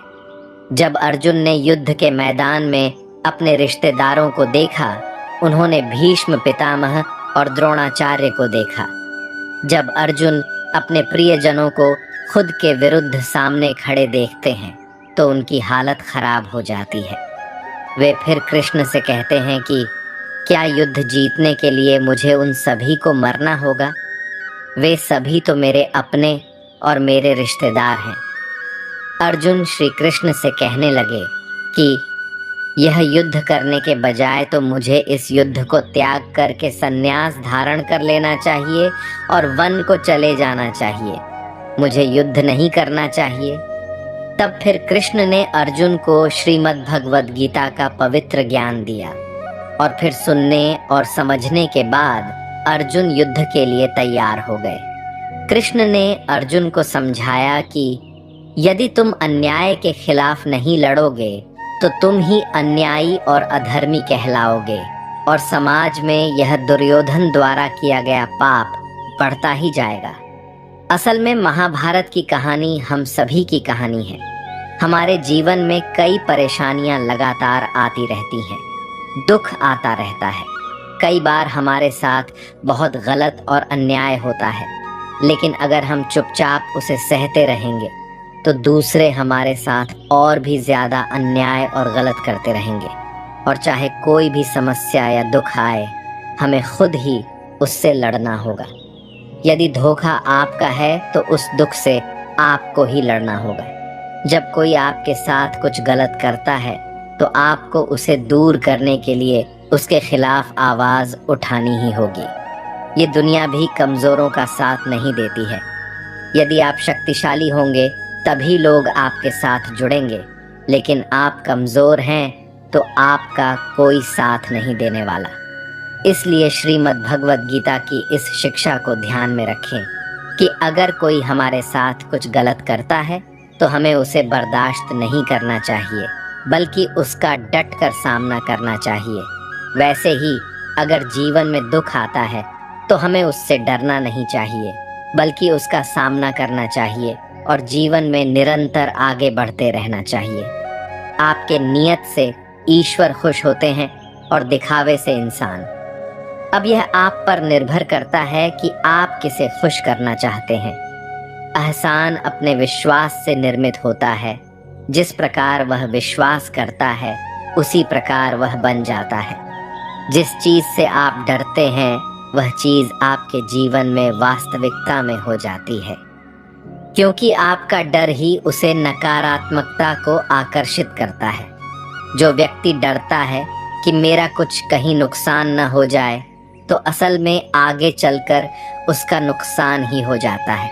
जब अर्जुन ने युद्ध के मैदान में अपने रिश्तेदारों को देखा, उन्होंने भीष्म पितामह और द्रोणाचार्य को देखा। जब अर्जुन अपने प्रियजनों को खुद के विरुद्ध सामने खड़े देखते हैं तो उनकी हालत खराब हो जाती है। वे फिर कृष्ण से कहते हैं कि क्या युद्ध जीतने के लिए मुझे उन सभी को मरना होगा? वे सभी तो मेरे अपने और मेरे रिश्तेदार हैं। अर्जुन श्री कृष्ण से कहने लगे कि यह युद्ध करने के बजाय तो मुझे इस युद्ध को त्याग करके संन्यास धारण कर लेना चाहिए और वन को चले जाना चाहिए। मुझे युद्ध नहीं करना चाहिए। तब फिर कृष्ण ने अर्जुन को श्रीमद् भगवद गीता का पवित्र ज्ञान दिया और फिर सुनने और समझने के बाद अर्जुन युद्ध के लिए तैयार हो गए। कृष्ण ने अर्जुन को समझाया कि यदि तुम अन्याय के खिलाफ नहीं लड़ोगे तो तुम ही अन्यायी और अधर्मी कहलाओगे और समाज में यह दुर्योधन द्वारा किया गया पाप बढ़ता ही जाएगा। असल में महाभारत की कहानी हम सभी की कहानी है। हमारे जीवन में कई परेशानियां लगातार आती रहती हैं, दुख आता रहता है। कई बार हमारे साथ बहुत गलत और अन्याय होता है, लेकिन अगर हम चुपचाप उसे सहते रहेंगे तो दूसरे हमारे साथ और भी ज़्यादा अन्याय और गलत करते रहेंगे। और चाहे कोई भी समस्या या दुख आए, हमें खुद ही उससे लड़ना होगा। यदि धोखा आपका है तो उस दुख से आपको ही लड़ना होगा। जब कोई आपके साथ कुछ गलत करता है तो आपको उसे दूर करने के लिए उसके खिलाफ आवाज़ उठानी ही होगी। ये दुनिया भी कमज़ोरों का साथ नहीं देती है। यदि आप शक्तिशाली होंगे तभी लोग आपके साथ जुड़ेंगे, लेकिन आप कमज़ोर हैं तो आपका कोई साथ नहीं देने वाला। इसलिए श्रीमद् भगवद गीता की इस शिक्षा को ध्यान में रखें कि अगर कोई हमारे साथ कुछ गलत करता है तो हमें उसे बर्दाश्त नहीं करना चाहिए, बल्कि उसका डट कर सामना करना चाहिए। वैसे ही अगर जीवन में दुख आता है तो हमें उससे डरना नहीं चाहिए, बल्कि उसका सामना करना चाहिए और जीवन में निरंतर आगे बढ़ते रहना चाहिए। आपके नियत से ईश्वर खुश होते हैं और दिखावे से इंसान। अब यह आप पर निर्भर करता है कि आप किसे खुश करना चाहते हैं। एहसान अपने विश्वास से निर्मित होता है। जिस प्रकार वह विश्वास करता है उसी प्रकार वह बन जाता है। जिस चीज से आप डरते हैं वह चीज आपके जीवन में वास्तविकता में हो जाती है, क्योंकि आपका डर ही उसे नकारात्मकता को आकर्षित करता है। जो व्यक्ति डरता है कि मेरा कुछ कहीं नुकसान न हो जाए, तो असल में आगे चलकर उसका नुकसान ही हो जाता है।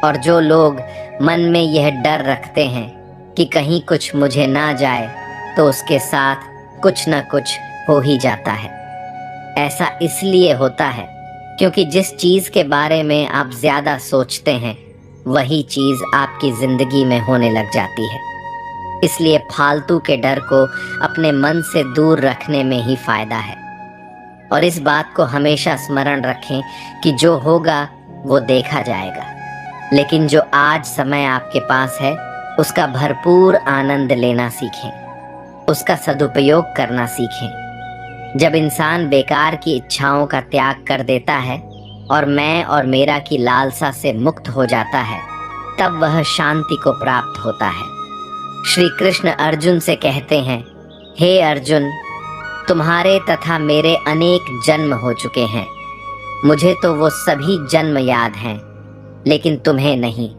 और जो लोग मन में यह डर रखते हैं कि कहीं कुछ मुझे ना जाए, तो उसके साथ कुछ न कुछ हो ही जाता है। ऐसा इसलिए होता है क्योंकि जिस चीज के बारे में आप ज्यादा सोचते हैं वही चीज आपकी जिंदगी में होने लग जाती है। इसलिए फालतू के डर को अपने मन से दूर रखने में ही फायदा है। और इस बात को हमेशा स्मरण रखें कि जो होगा वो देखा जाएगा, लेकिन जो आज समय आपके पास है उसका भरपूर आनंद लेना सीखें, उसका सदुपयोग करना सीखें। जब इंसान बेकार की इच्छाओं का त्याग कर देता है और मैं और मेरा की लालसा से मुक्त हो जाता है, तब वह शांति को प्राप्त होता है। श्री कृष्ण अर्जुन से कहते हैं, हे अर्जुन, तुम्हारे तथा मेरे अनेक जन्म हो चुके हैं। मुझे तो वो सभी जन्म याद हैं, लेकिन तुम्हें नहीं।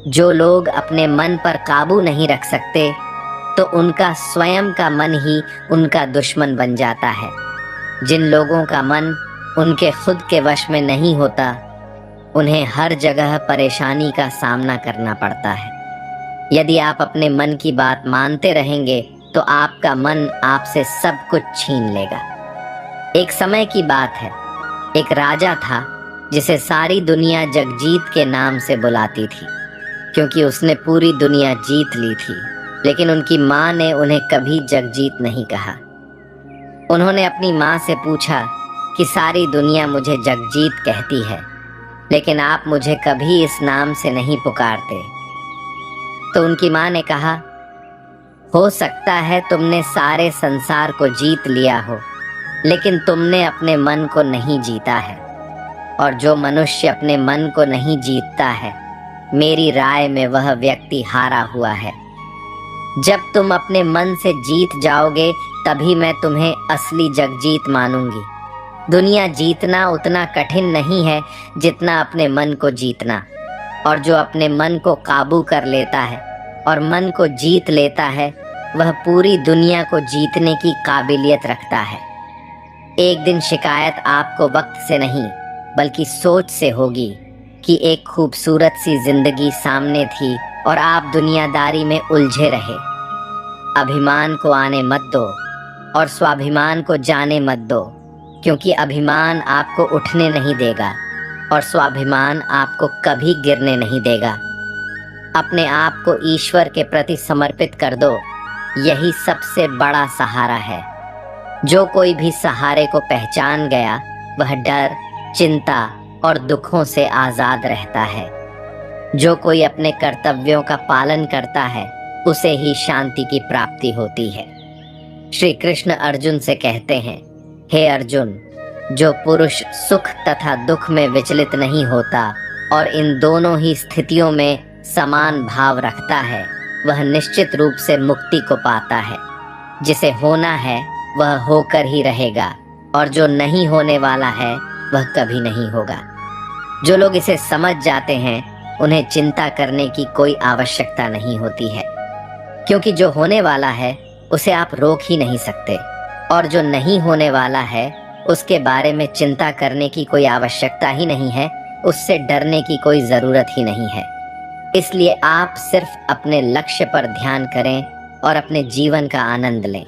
जो लोग अपने मन पर काबू नहीं रख सकते, तो उनका स्वयं का मन ही उनका दुश्मन बन जाता है। जिन लोगों का मन उनके खुद के वश में नहीं होता, उन्हें हर जगह परेशानी का सामना करना पड़ता है। यदि आप अपने मन की बात मानते रहेंगे तो आपका मन आपसे सब कुछ छीन लेगा। एक समय की बात है, एक राजा था जिसे सारी दुनिया जगजीत के नाम से बुलाती थी, क्योंकि उसने पूरी दुनिया जीत ली थी। लेकिन उनकी माँ ने उन्हें कभी जगजीत नहीं कहा। उन्होंने अपनी माँ से पूछा कि सारी दुनिया मुझे जगजीत कहती है, लेकिन आप मुझे कभी इस नाम से नहीं पुकारते। तो उनकी माँ ने कहा, हो सकता है तुमने सारे संसार को जीत लिया हो, लेकिन तुमने अपने मन को नहीं जीता है। और जो मनुष्य अपने मन को नहीं जीतता है, मेरी राय में वह व्यक्ति हारा हुआ है। जब तुम अपने मन से जीत जाओगे, तभी मैं तुम्हें असली जगजीत मानूंगी। दुनिया जीतना उतना कठिन नहीं है जितना अपने मन को जीतना। और जो अपने मन को काबू कर लेता है और मन को जीत लेता है, वह पूरी दुनिया को जीतने की काबिलियत रखता है। एक दिन शिकायत आपको वक्त से नहीं बल्कि सोच से होगी कि एक खूबसूरत सी जिंदगी सामने थी और आप दुनियादारी में उलझे रहे। अभिमान को आने मत दो और स्वाभिमान को जाने मत दो, क्योंकि अभिमान आपको उठने नहीं देगा और स्वाभिमान आपको कभी गिरने नहीं देगा। अपने आप को ईश्वर के प्रति समर्पित कर दो, यही सबसे बड़ा सहारा है। जो कोई भी सहारे को पहचान गया, वह डर, चिंता और दुखों से आजाद रहता है। जो कोई अपने कर्तव्यों का पालन करता है, उसे ही शांति की प्राप्ति होती है। श्री कृष्ण अर्जुन से कहते हैं, हे अर्जुन, जो पुरुष सुख तथा दुख में विचलित नहीं होता और इन दोनों ही स्थितियों में समान भाव रखता है, वह निश्चित रूप से मुक्ति को पाता है। जिसे होना है वह होकर ही रहेगा, और जो नहीं होने वाला है वह कभी नहीं होगा। जो लोग इसे समझ जाते हैं, उन्हें चिंता करने की कोई आवश्यकता नहीं होती है, क्योंकि जो होने वाला है उसे आप रोक ही नहीं सकते, और जो नहीं होने वाला है उसके बारे में चिंता करने की कोई आवश्यकता ही नहीं है, उससे डरने की कोई जरूरत ही नहीं है। इसलिए आप सिर्फ अपने लक्ष्य पर ध्यान करें और अपने जीवन का आनंद लें।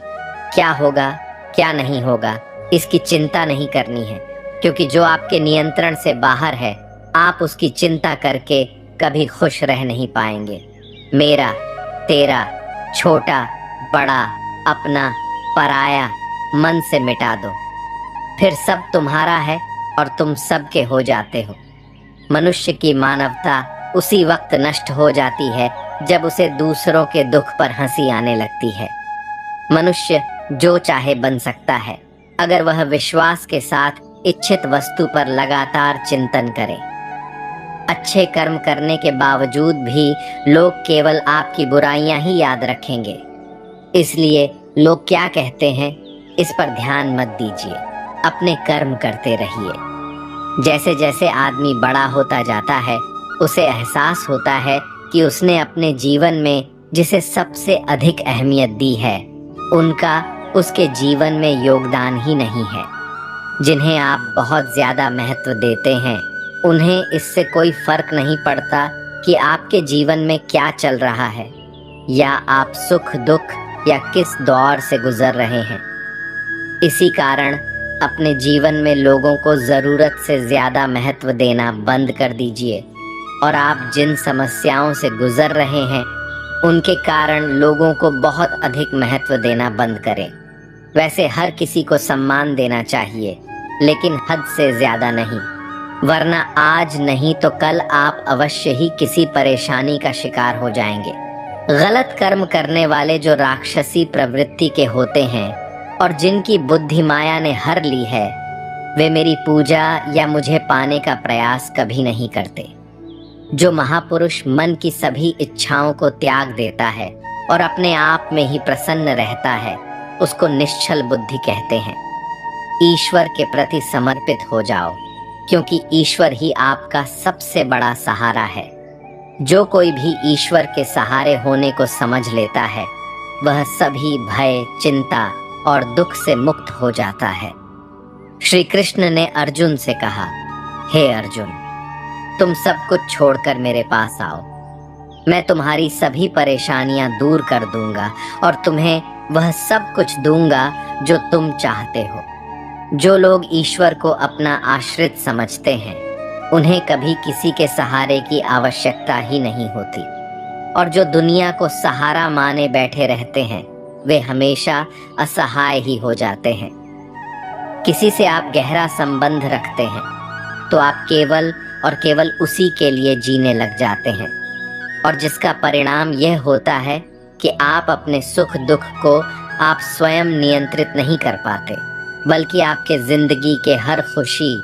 क्या होगा क्या नहीं होगा इसकी चिंता नहीं करनी है, क्योंकि जो आपके नियंत्रण से बाहर है, आप उसकी चिंता करके कभी खुश रह नहीं पाएंगे। मेरा, तेरा, छोटा, बड़ा, अपना, पराया मन से मिटा दो, फिर सब तुम्हारा है और तुम सबके हो जाते हो। मनुष्य की मानवता उसी वक्त नष्ट हो जाती है जब उसे दूसरों के दुख पर हंसी आने लगती है। मनुष्य जो चाहे बन सकता है अगर वह विश्वास के साथ इच्छित वस्तु पर लगातार चिंतन करे। अच्छे कर्म करने के बावजूद भी लोग केवल आपकी बुराइयां ही याद रखेंगे, इसलिए लोग क्या कहते हैं इस पर ध्यान मत दीजिए, अपने कर्म करते रहिए। जैसे जैसे आदमी बड़ा होता जाता है उसे एहसास होता है कि उसने अपने जीवन में जिसे सबसे अधिक अहमियत दी है उनका उसके जीवन में योगदान ही नहीं है। जिन्हें आप बहुत ज्यादा महत्व देते हैं उन्हें इससे कोई फर्क नहीं पड़ता कि आपके जीवन में क्या चल रहा है या आप सुख दुख या किस दौर से गुजर रहे हैं। इसी कारण अपने जीवन में लोगों को जरूरत से ज्यादा महत्व देना बंद कर दीजिए और आप जिन समस्याओं से गुजर रहे हैं उनके कारण लोगों को बहुत अधिक महत्व देना बंद करें। वैसे हर किसी को सम्मान देना चाहिए, लेकिन हद से ज्यादा नहीं, वरना आज नहीं तो कल आप अवश्य ही किसी परेशानी का शिकार हो जाएंगे। गलत कर्म करने वाले जो राक्षसी प्रवृत्ति के होते हैं और जिनकी बुद्धि माया ने हर ली है, वे मेरी पूजा या मुझे पाने का प्रयास कभी नहीं करते। जो महापुरुष मन की सभी इच्छाओं को त्याग देता है और अपने आप में ही प्रसन्न रहता है, उसको निश्चल बुद्धि कहते हैं। ईश्वर के प्रति समर्पित हो जाओ, क्योंकि ईश्वर ही आपका सबसे बड़ा सहारा है। जो कोई भी ईश्वर के सहारे होने को समझ लेता है वह सभी भय, चिंता और दुख से मुक्त हो जाता है। श्री कृष्ण ने अर्जुन से कहा, हे अर्जुन, तुम सब कुछ छोड़कर मेरे पास आओ, मैं तुम्हारी सभी परेशानियां दूर कर दूंगा और तुम्हें वह सब कुछ दूंगा जो तुम चाहते हो। जो लोग ईश्वर को अपना आश्रित समझते हैं उन्हें कभी किसी के सहारे की आवश्यकता ही नहीं होती, और जो दुनिया को सहारा माने बैठे रहते हैं वे हमेशा असहाय ही हो जाते हैं। किसी से आप गहरा संबंध रखते हैं तो आप केवल और केवल उसी के लिए जीने लग जाते हैं, और जिसका परिणाम यह होता है कि आप अपने सुख दुख को आप स्वयं नियंत्रित नहीं कर पाते, बल्कि आपके जिंदगी के हर खुशी,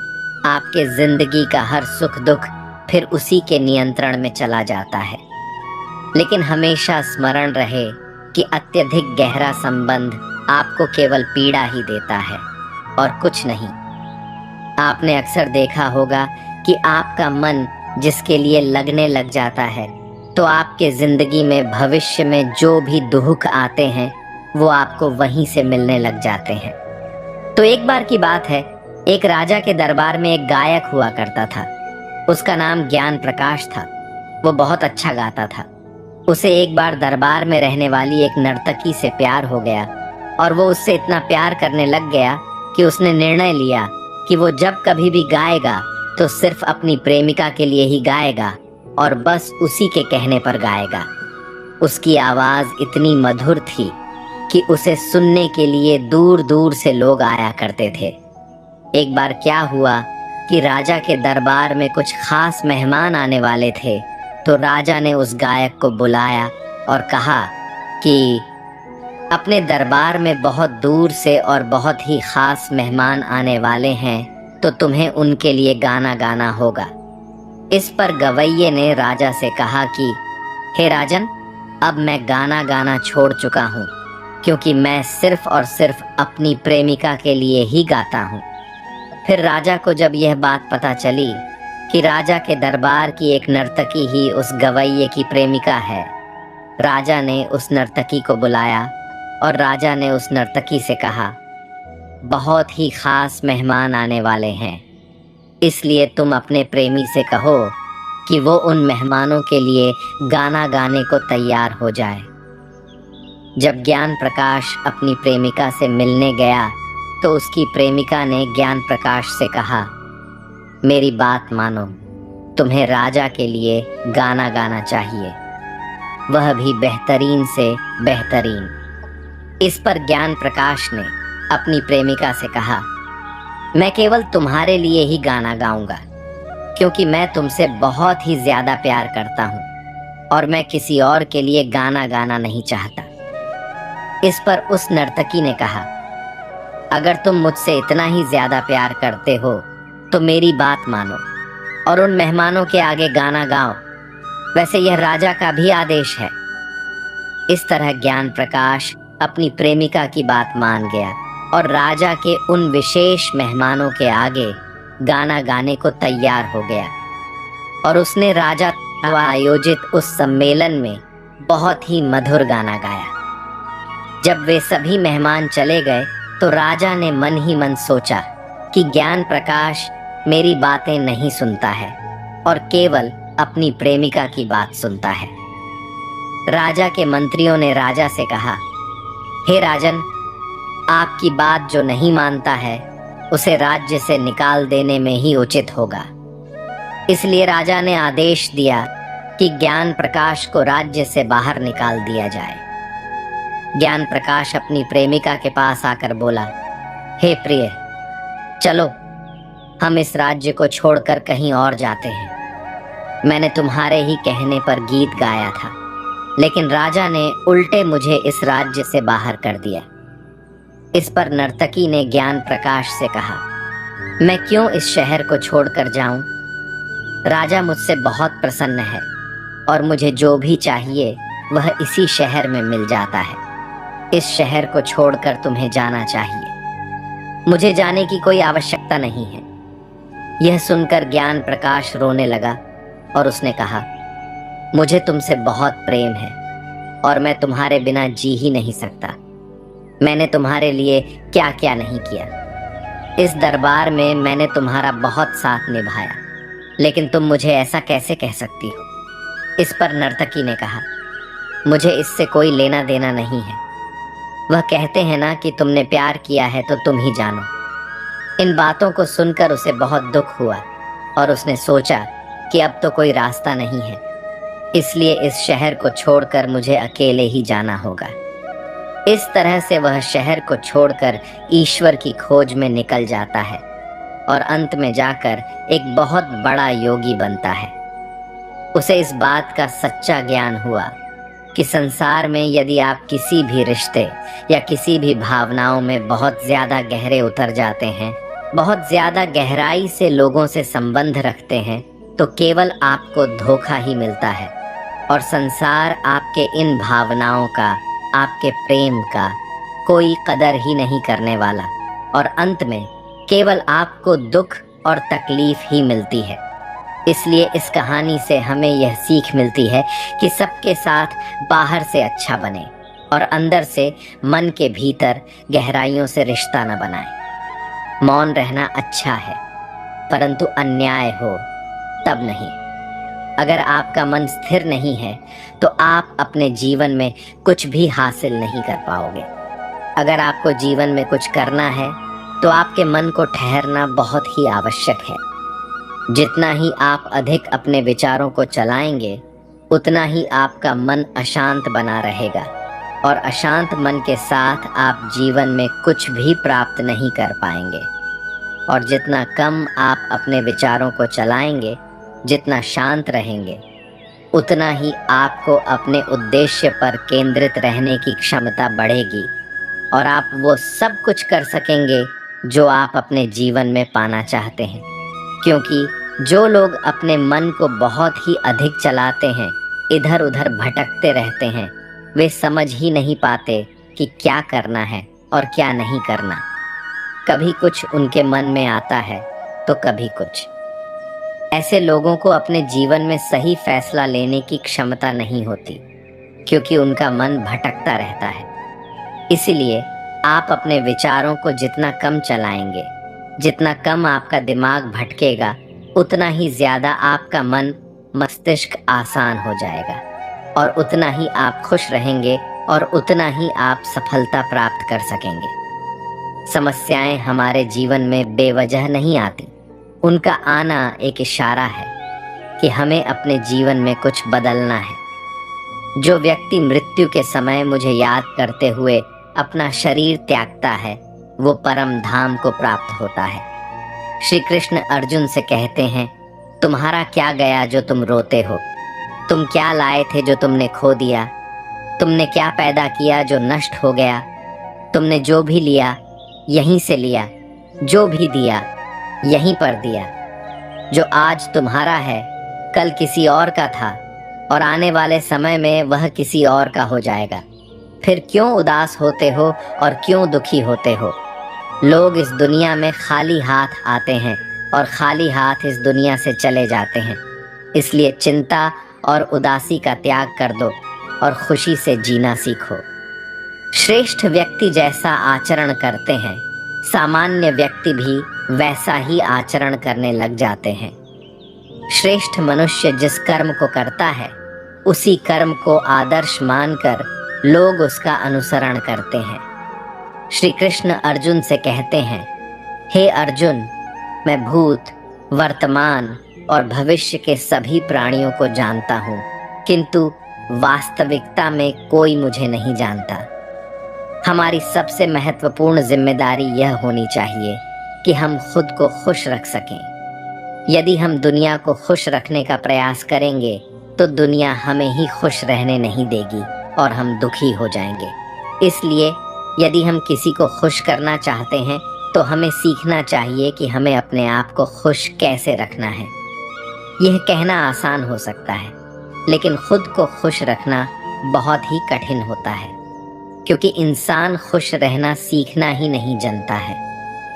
आपके जिंदगी का हर सुख दुख फिर उसी के नियंत्रण में चला जाता है। लेकिन हमेशा स्मरण रहे कि अत्यधिक गहरा संबंध आपको केवल पीड़ा ही देता है और कुछ नहीं। आपने अक्सर देखा होगा कि आपका मन जिसके लिए लगने लग जाता है तो आपके जिंदगी में भविष्य में जो भी दुख आते हैं वो आपको वहीं से मिलने लग जाते हैं। तो एक बार की बात है, एक राजा के दरबार में एक गायक हुआ करता था। उसका नाम ज्ञान प्रकाश था। वो बहुत अच्छा गाता था। उसे एक बार दरबार में रहने वाली एक नर्तकी से प्यार हो गया और वो उससे इतना प्यार करने लग गया कि उसने निर्णय लिया कि वो जब कभी भी गाएगा तो सिर्फ अपनी प्रेमिका के लिए ही गाएगा और बस उसी के कहने पर गाएगा। उसकी आवाज इतनी मधुर थी कि उसे सुनने के लिए दूर दूर से लोग आया करते थे। एक बार क्या हुआ कि राजा के दरबार में कुछ खास मेहमान आने वाले थे, तो राजा ने उस गायक को बुलाया और कहा कि अपने दरबार में बहुत दूर से और बहुत ही खास मेहमान आने वाले हैं, तो तुम्हें उनके लिए गाना गाना होगा। इस पर गवैये ने राजा से कहा कि हे राजन, अब मैं गाना गाना छोड़ चुका हूँ, क्योंकि मैं सिर्फ और सिर्फ अपनी प्रेमिका के लिए ही गाता हूँ। फिर राजा को जब यह बात पता चली कि राजा के दरबार की एक नर्तकी ही उस गवैये की प्रेमिका है, राजा ने उस नर्तकी को बुलाया और राजा ने उस नर्तकी से कहा, बहुत ही खास मेहमान आने वाले हैं, इसलिए तुम अपने प्रेमी से कहो कि वो उन मेहमानों के लिए गाना गाने को तैयार हो जाए। जब ज्ञान प्रकाश अपनी प्रेमिका से मिलने गया तो उसकी प्रेमिका ने ज्ञान प्रकाश से कहा, मेरी बात मानो, तुम्हें राजा के लिए गाना गाना चाहिए, वह भी बेहतरीन से बेहतरीन। इस पर ज्ञान प्रकाश ने अपनी प्रेमिका से कहा, मैं केवल तुम्हारे लिए ही गाना गाऊंगा, क्योंकि मैं तुमसे बहुत ही ज्यादा प्यार करता हूँ और मैं किसी और के लिए गाना गाना नहीं चाहता। इस पर उस नर्तकी ने कहा, अगर तुम मुझसे इतना ही ज्यादा प्यार करते हो तो मेरी बात मानो और उन मेहमानों के आगे गाना गाओ। वैसे यह राजा का भी आदेश है। इस तरह ज्ञान प्रकाश अपनी प्रेमिका की बात मान गया और राजा के उन विशेष मेहमानों के आगे गाना गाने को तैयार हो गया और उसने राजा द्वारा आयोजित उस सम्मेलन में बहुत ही मधुर गाना गाया। जब वे सभी मेहमान चले गए तो राजा ने मन ही मन सोचा कि ज्ञान प्रकाश मेरी बातें नहीं सुनता है और केवल अपनी प्रेमिका की बात सुनता है। राजा के मंत्रियों ने राजा से कहा, हे राजन, आपकी बात जो नहीं मानता है उसे राज्य से निकाल देने में ही उचित होगा। इसलिए राजा ने आदेश दिया कि ज्ञान प्रकाश को राज्य से बाहर निकाल दिया जाए। ज्ञान प्रकाश अपनी प्रेमिका के पास आकर बोला, हे प्रिय, चलो हम इस राज्य को छोड़कर कहीं और जाते हैं। मैंने तुम्हारे ही कहने पर गीत गाया था, लेकिन राजा ने उल्टे मुझे इस राज्य से बाहर कर दिया। इस पर नर्तकी ने ज्ञान प्रकाश से कहा, मैं क्यों इस शहर को छोड़कर जाऊं? राजा मुझसे बहुत प्रसन्न है और मुझे जो भी चाहिए वह इसी शहर में मिल जाता है। इस शहर को छोड़कर तुम्हें जाना चाहिए। मुझे जाने की कोई आवश्यकता नहीं है। यह सुनकर ज्ञान प्रकाश रोने लगा और उसने कहा, मुझे तुमसे बहुत प्रेम है और मैं तुम्हारे बिना जी ही नहीं सकता। मैंने तुम्हारे लिए क्या क्या नहीं किया। इस दरबार में मैंने तुम्हारा बहुत साथ निभाया, लेकिन तुम मुझे ऐसा कैसे कह सकती हो? इस पर नर्तकी ने कहा, मुझे इससे कोई लेना देना नहीं है। वह कहते हैं ना कि तुमने प्यार किया है तो तुम ही जानो। इन बातों को सुनकर उसे बहुत दुख हुआ और उसने सोचा कि अब तो कोई रास्ता नहीं है, इसलिए इस शहर को छोड़कर मुझे अकेले ही जाना होगा। इस तरह से वह शहर को छोड़कर ईश्वर की खोज में निकल जाता है और अंत में जाकर एक बहुत बड़ा योगी बनता है। उसे इस बात का सच्चा ज्ञान हुआ कि संसार में यदि आप किसी भी रिश्ते या किसी भी भावनाओं में बहुत ज्यादा गहरे उतर जाते हैं, बहुत ज्यादा गहराई से लोगों से संबंध रखते हैं, तो केवल आपको धोखा ही मिलता है और संसार आपके इन भावनाओं का, आपके प्रेम का कोई कदर ही नहीं करने वाला और अंत में केवल आपको दुख और तकलीफ ही मिलती है। इसलिए इस कहानी से हमें यह सीख मिलती है कि सबके साथ बाहर से अच्छा बने और अंदर से मन के भीतर गहराइयों से रिश्ता न बनाए। मौन रहना अच्छा है, परंतु अन्याय हो तब नहीं। अगर आपका मन स्थिर नहीं है तो आप अपने जीवन में कुछ भी हासिल नहीं कर पाओगे। अगर आपको जीवन में कुछ करना है तो आपके मन को ठहरना बहुत ही आवश्यक है। जितना ही आप अधिक अपने विचारों को चलाएंगे, उतना ही आपका मन अशांत बना रहेगा और अशांत मन के साथ आप जीवन में कुछ भी प्राप्त नहीं कर पाएंगे। और जितना कम आप अपने विचारों को चलाएंगे, जितना शांत रहेंगे, उतना ही आपको अपने उद्देश्य पर केंद्रित रहने की क्षमता बढ़ेगी और आप वो सब कुछ कर सकेंगे जो आप अपने जीवन में पाना चाहते हैं। क्योंकि जो लोग अपने मन को बहुत ही अधिक चलाते हैं, इधर उधर भटकते रहते हैं, वे समझ ही नहीं पाते कि क्या करना है और क्या नहीं करना। कभी कुछ उनके मन में आता है तो कभी कुछ। ऐसे लोगों को अपने जीवन में सही फैसला लेने की क्षमता नहीं होती, क्योंकि उनका मन भटकता रहता है। इसलिए आप अपने विचारों को जितना कम चलाएंगे, जितना कम आपका दिमाग भटकेगा, उतना ही ज्यादा आपका मन मस्तिष्क आसान हो जाएगा और उतना ही आप खुश रहेंगे और उतना ही आप सफलता प्राप्त कर सकेंगे। समस्याएं हमारे जीवन में बेवजह नहीं आती। उनका आना एक इशारा है कि हमें अपने जीवन में कुछ बदलना है। जो व्यक्ति मृत्यु के समय मुझे याद करते हुए अपना शरीर त्यागता है, वो परम धाम को प्राप्त होता है। श्री कृष्ण अर्जुन से कहते हैं, तुम्हारा क्या गया जो तुम रोते हो? तुम क्या लाए थे जो तुमने खो दिया? तुमने क्या पैदा किया जो नष्ट हो गया? तुमने जो भी लिया यहीं से लिया, जो भी दिया यहीं पर दिया। जो आज तुम्हारा है कल किसी और का था, और आने वाले समय में वह किसी और का हो जाएगा। फिर क्यों उदास होते हो और क्यों दुखी होते हो? लोग इस दुनिया में खाली हाथ आते हैं और खाली हाथ इस दुनिया से चले जाते हैं। इसलिए चिंता और उदासी का त्याग कर दो और खुशी से जीना सीखो। श्रेष्ठ व्यक्ति जैसा आचरण करते हैं, सामान्य व्यक्ति भी वैसा ही आचरण करने लग जाते हैं। श्रेष्ठ मनुष्य जिस कर्म को करता है उसी कर्म को आदर्श मानकर लोग उसका अनुसरण करते हैं। श्री कृष्ण अर्जुन से कहते हैं, हे अर्जुन, मैं भूत, वर्तमान और भविष्य के सभी प्राणियों को जानता हूँ, किंतु वास्तविकता में कोई मुझे नहीं जानता। हमारी सबसे महत्वपूर्ण जिम्मेदारी यह होनी चाहिए कि हम खुद को खुश रख सकें। यदि हम दुनिया को खुश रखने का प्रयास करेंगे तो दुनिया हमें ही खुश रहने नहीं देगी और हम दुखी हो जाएंगे। इसलिए यदि हम किसी को खुश करना चाहते हैं तो हमें सीखना चाहिए कि हमें अपने आप को खुश कैसे रखना है। यह कहना आसान हो सकता है, लेकिन खुद को खुश रखना बहुत ही कठिन होता है, क्योंकि इंसान खुश रहना सीखना ही नहीं जानता है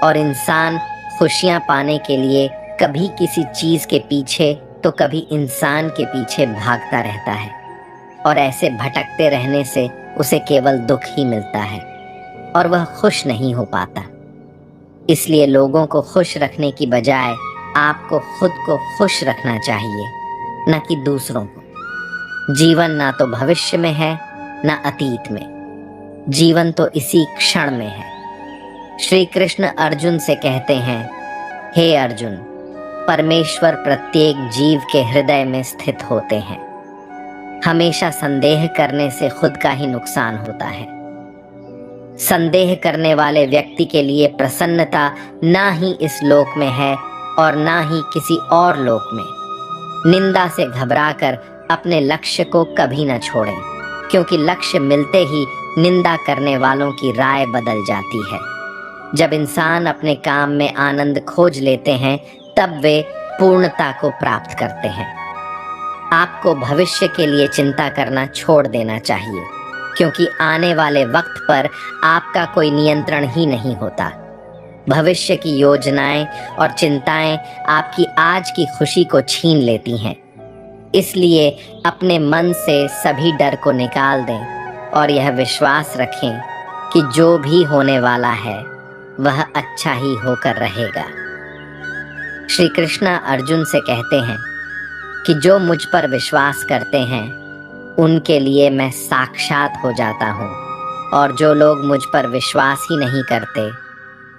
और इंसान खुशियां पाने के लिए कभी किसी चीज के पीछे तो कभी इंसान के पीछे भागता रहता है, और ऐसे भटकते रहने से उसे केवल दुख ही मिलता है और वह खुश नहीं हो पाता। इसलिए लोगों को खुश रखने की बजाय आपको खुद को खुश रखना चाहिए, न कि दूसरों को। जीवन ना तो भविष्य में है न अतीत में, जीवन तो इसी क्षण में है। श्री कृष्ण अर्जुन से कहते हैं, हे अर्जुन, परमेश्वर प्रत्येक जीव के हृदय में स्थित होते हैं। हमेशा संदेह करने से खुद का ही नुकसान होता है। संदेह करने वाले व्यक्ति के लिए प्रसन्नता ना ही इस लोक में है और ना ही किसी और लोक में। निंदा से घबराकर अपने लक्ष्य को कभी न छोड़ें, क्योंकि लक्ष्य मिलते ही निंदा करने वालों की राय बदल जाती है। जब इंसान अपने काम में आनंद खोज लेते हैं तब वे पूर्णता को प्राप्त करते हैं। आपको भविष्य के लिए चिंता करना छोड़ देना चाहिए, क्योंकि आने वाले वक्त पर आपका कोई नियंत्रण ही नहीं होता। भविष्य की योजनाएं और चिंताएं आपकी आज की खुशी को छीन लेती हैं। इसलिए अपने मन से सभी डर को निकाल दें और यह विश्वास रखें कि जो भी होने वाला है वह अच्छा ही होकर रहेगा। श्री कृष्ण अर्जुन से कहते हैं कि जो मुझ पर विश्वास करते हैं उनके लिए मैं साक्षात हो जाता हूँ, और जो लोग मुझ पर विश्वास ही नहीं करते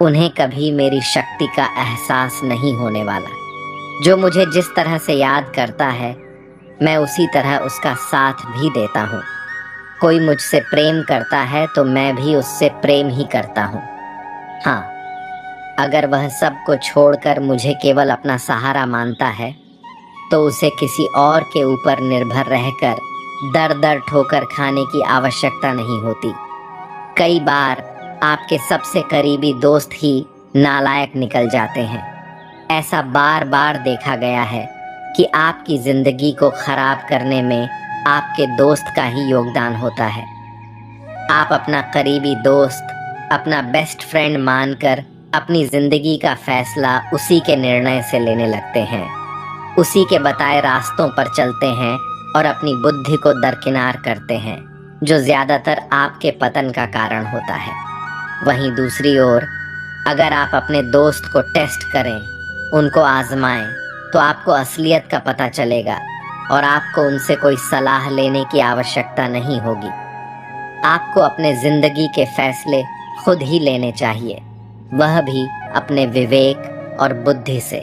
उन्हें कभी मेरी शक्ति का एहसास नहीं होने वाला। जो मुझे जिस तरह से याद करता है मैं उसी तरह उसका साथ भी देता हूँ। कोई मुझसे प्रेम करता है तो मैं भी उससे प्रेम ही करता हूँ। हाँ, अगर वह सब को छोड़कर मुझे केवल अपना सहारा मानता है तो उसे किसी और के ऊपर निर्भर रहकर दर दर ठोकर खाने की आवश्यकता नहीं होती। कई बार आपके सबसे करीबी दोस्त ही नालायक निकल जाते हैं। ऐसा बार बार देखा गया है कि आपकी जिंदगी को खराब करने में आपके दोस्त का ही योगदान होता है। आप अपना करीबी दोस्त, अपना बेस्ट फ्रेंड मानकर अपनी जिंदगी का फैसला उसी के निर्णय से लेने लगते हैं, उसी के बताए रास्तों पर चलते हैं और अपनी बुद्धि को दरकिनार करते हैं, जो ज्यादातर आपके पतन का कारण होता है। वहीं दूसरी ओर अगर आप अपने दोस्त को टेस्ट करें, उनको आजमाएं, तो आपको असलियत का पता चलेगा और आपको उनसे कोई सलाह लेने की आवश्यकता नहीं होगी। आपको अपने जिंदगी के फैसले खुद ही लेने चाहिए, वह भी अपने विवेक और बुद्धि से।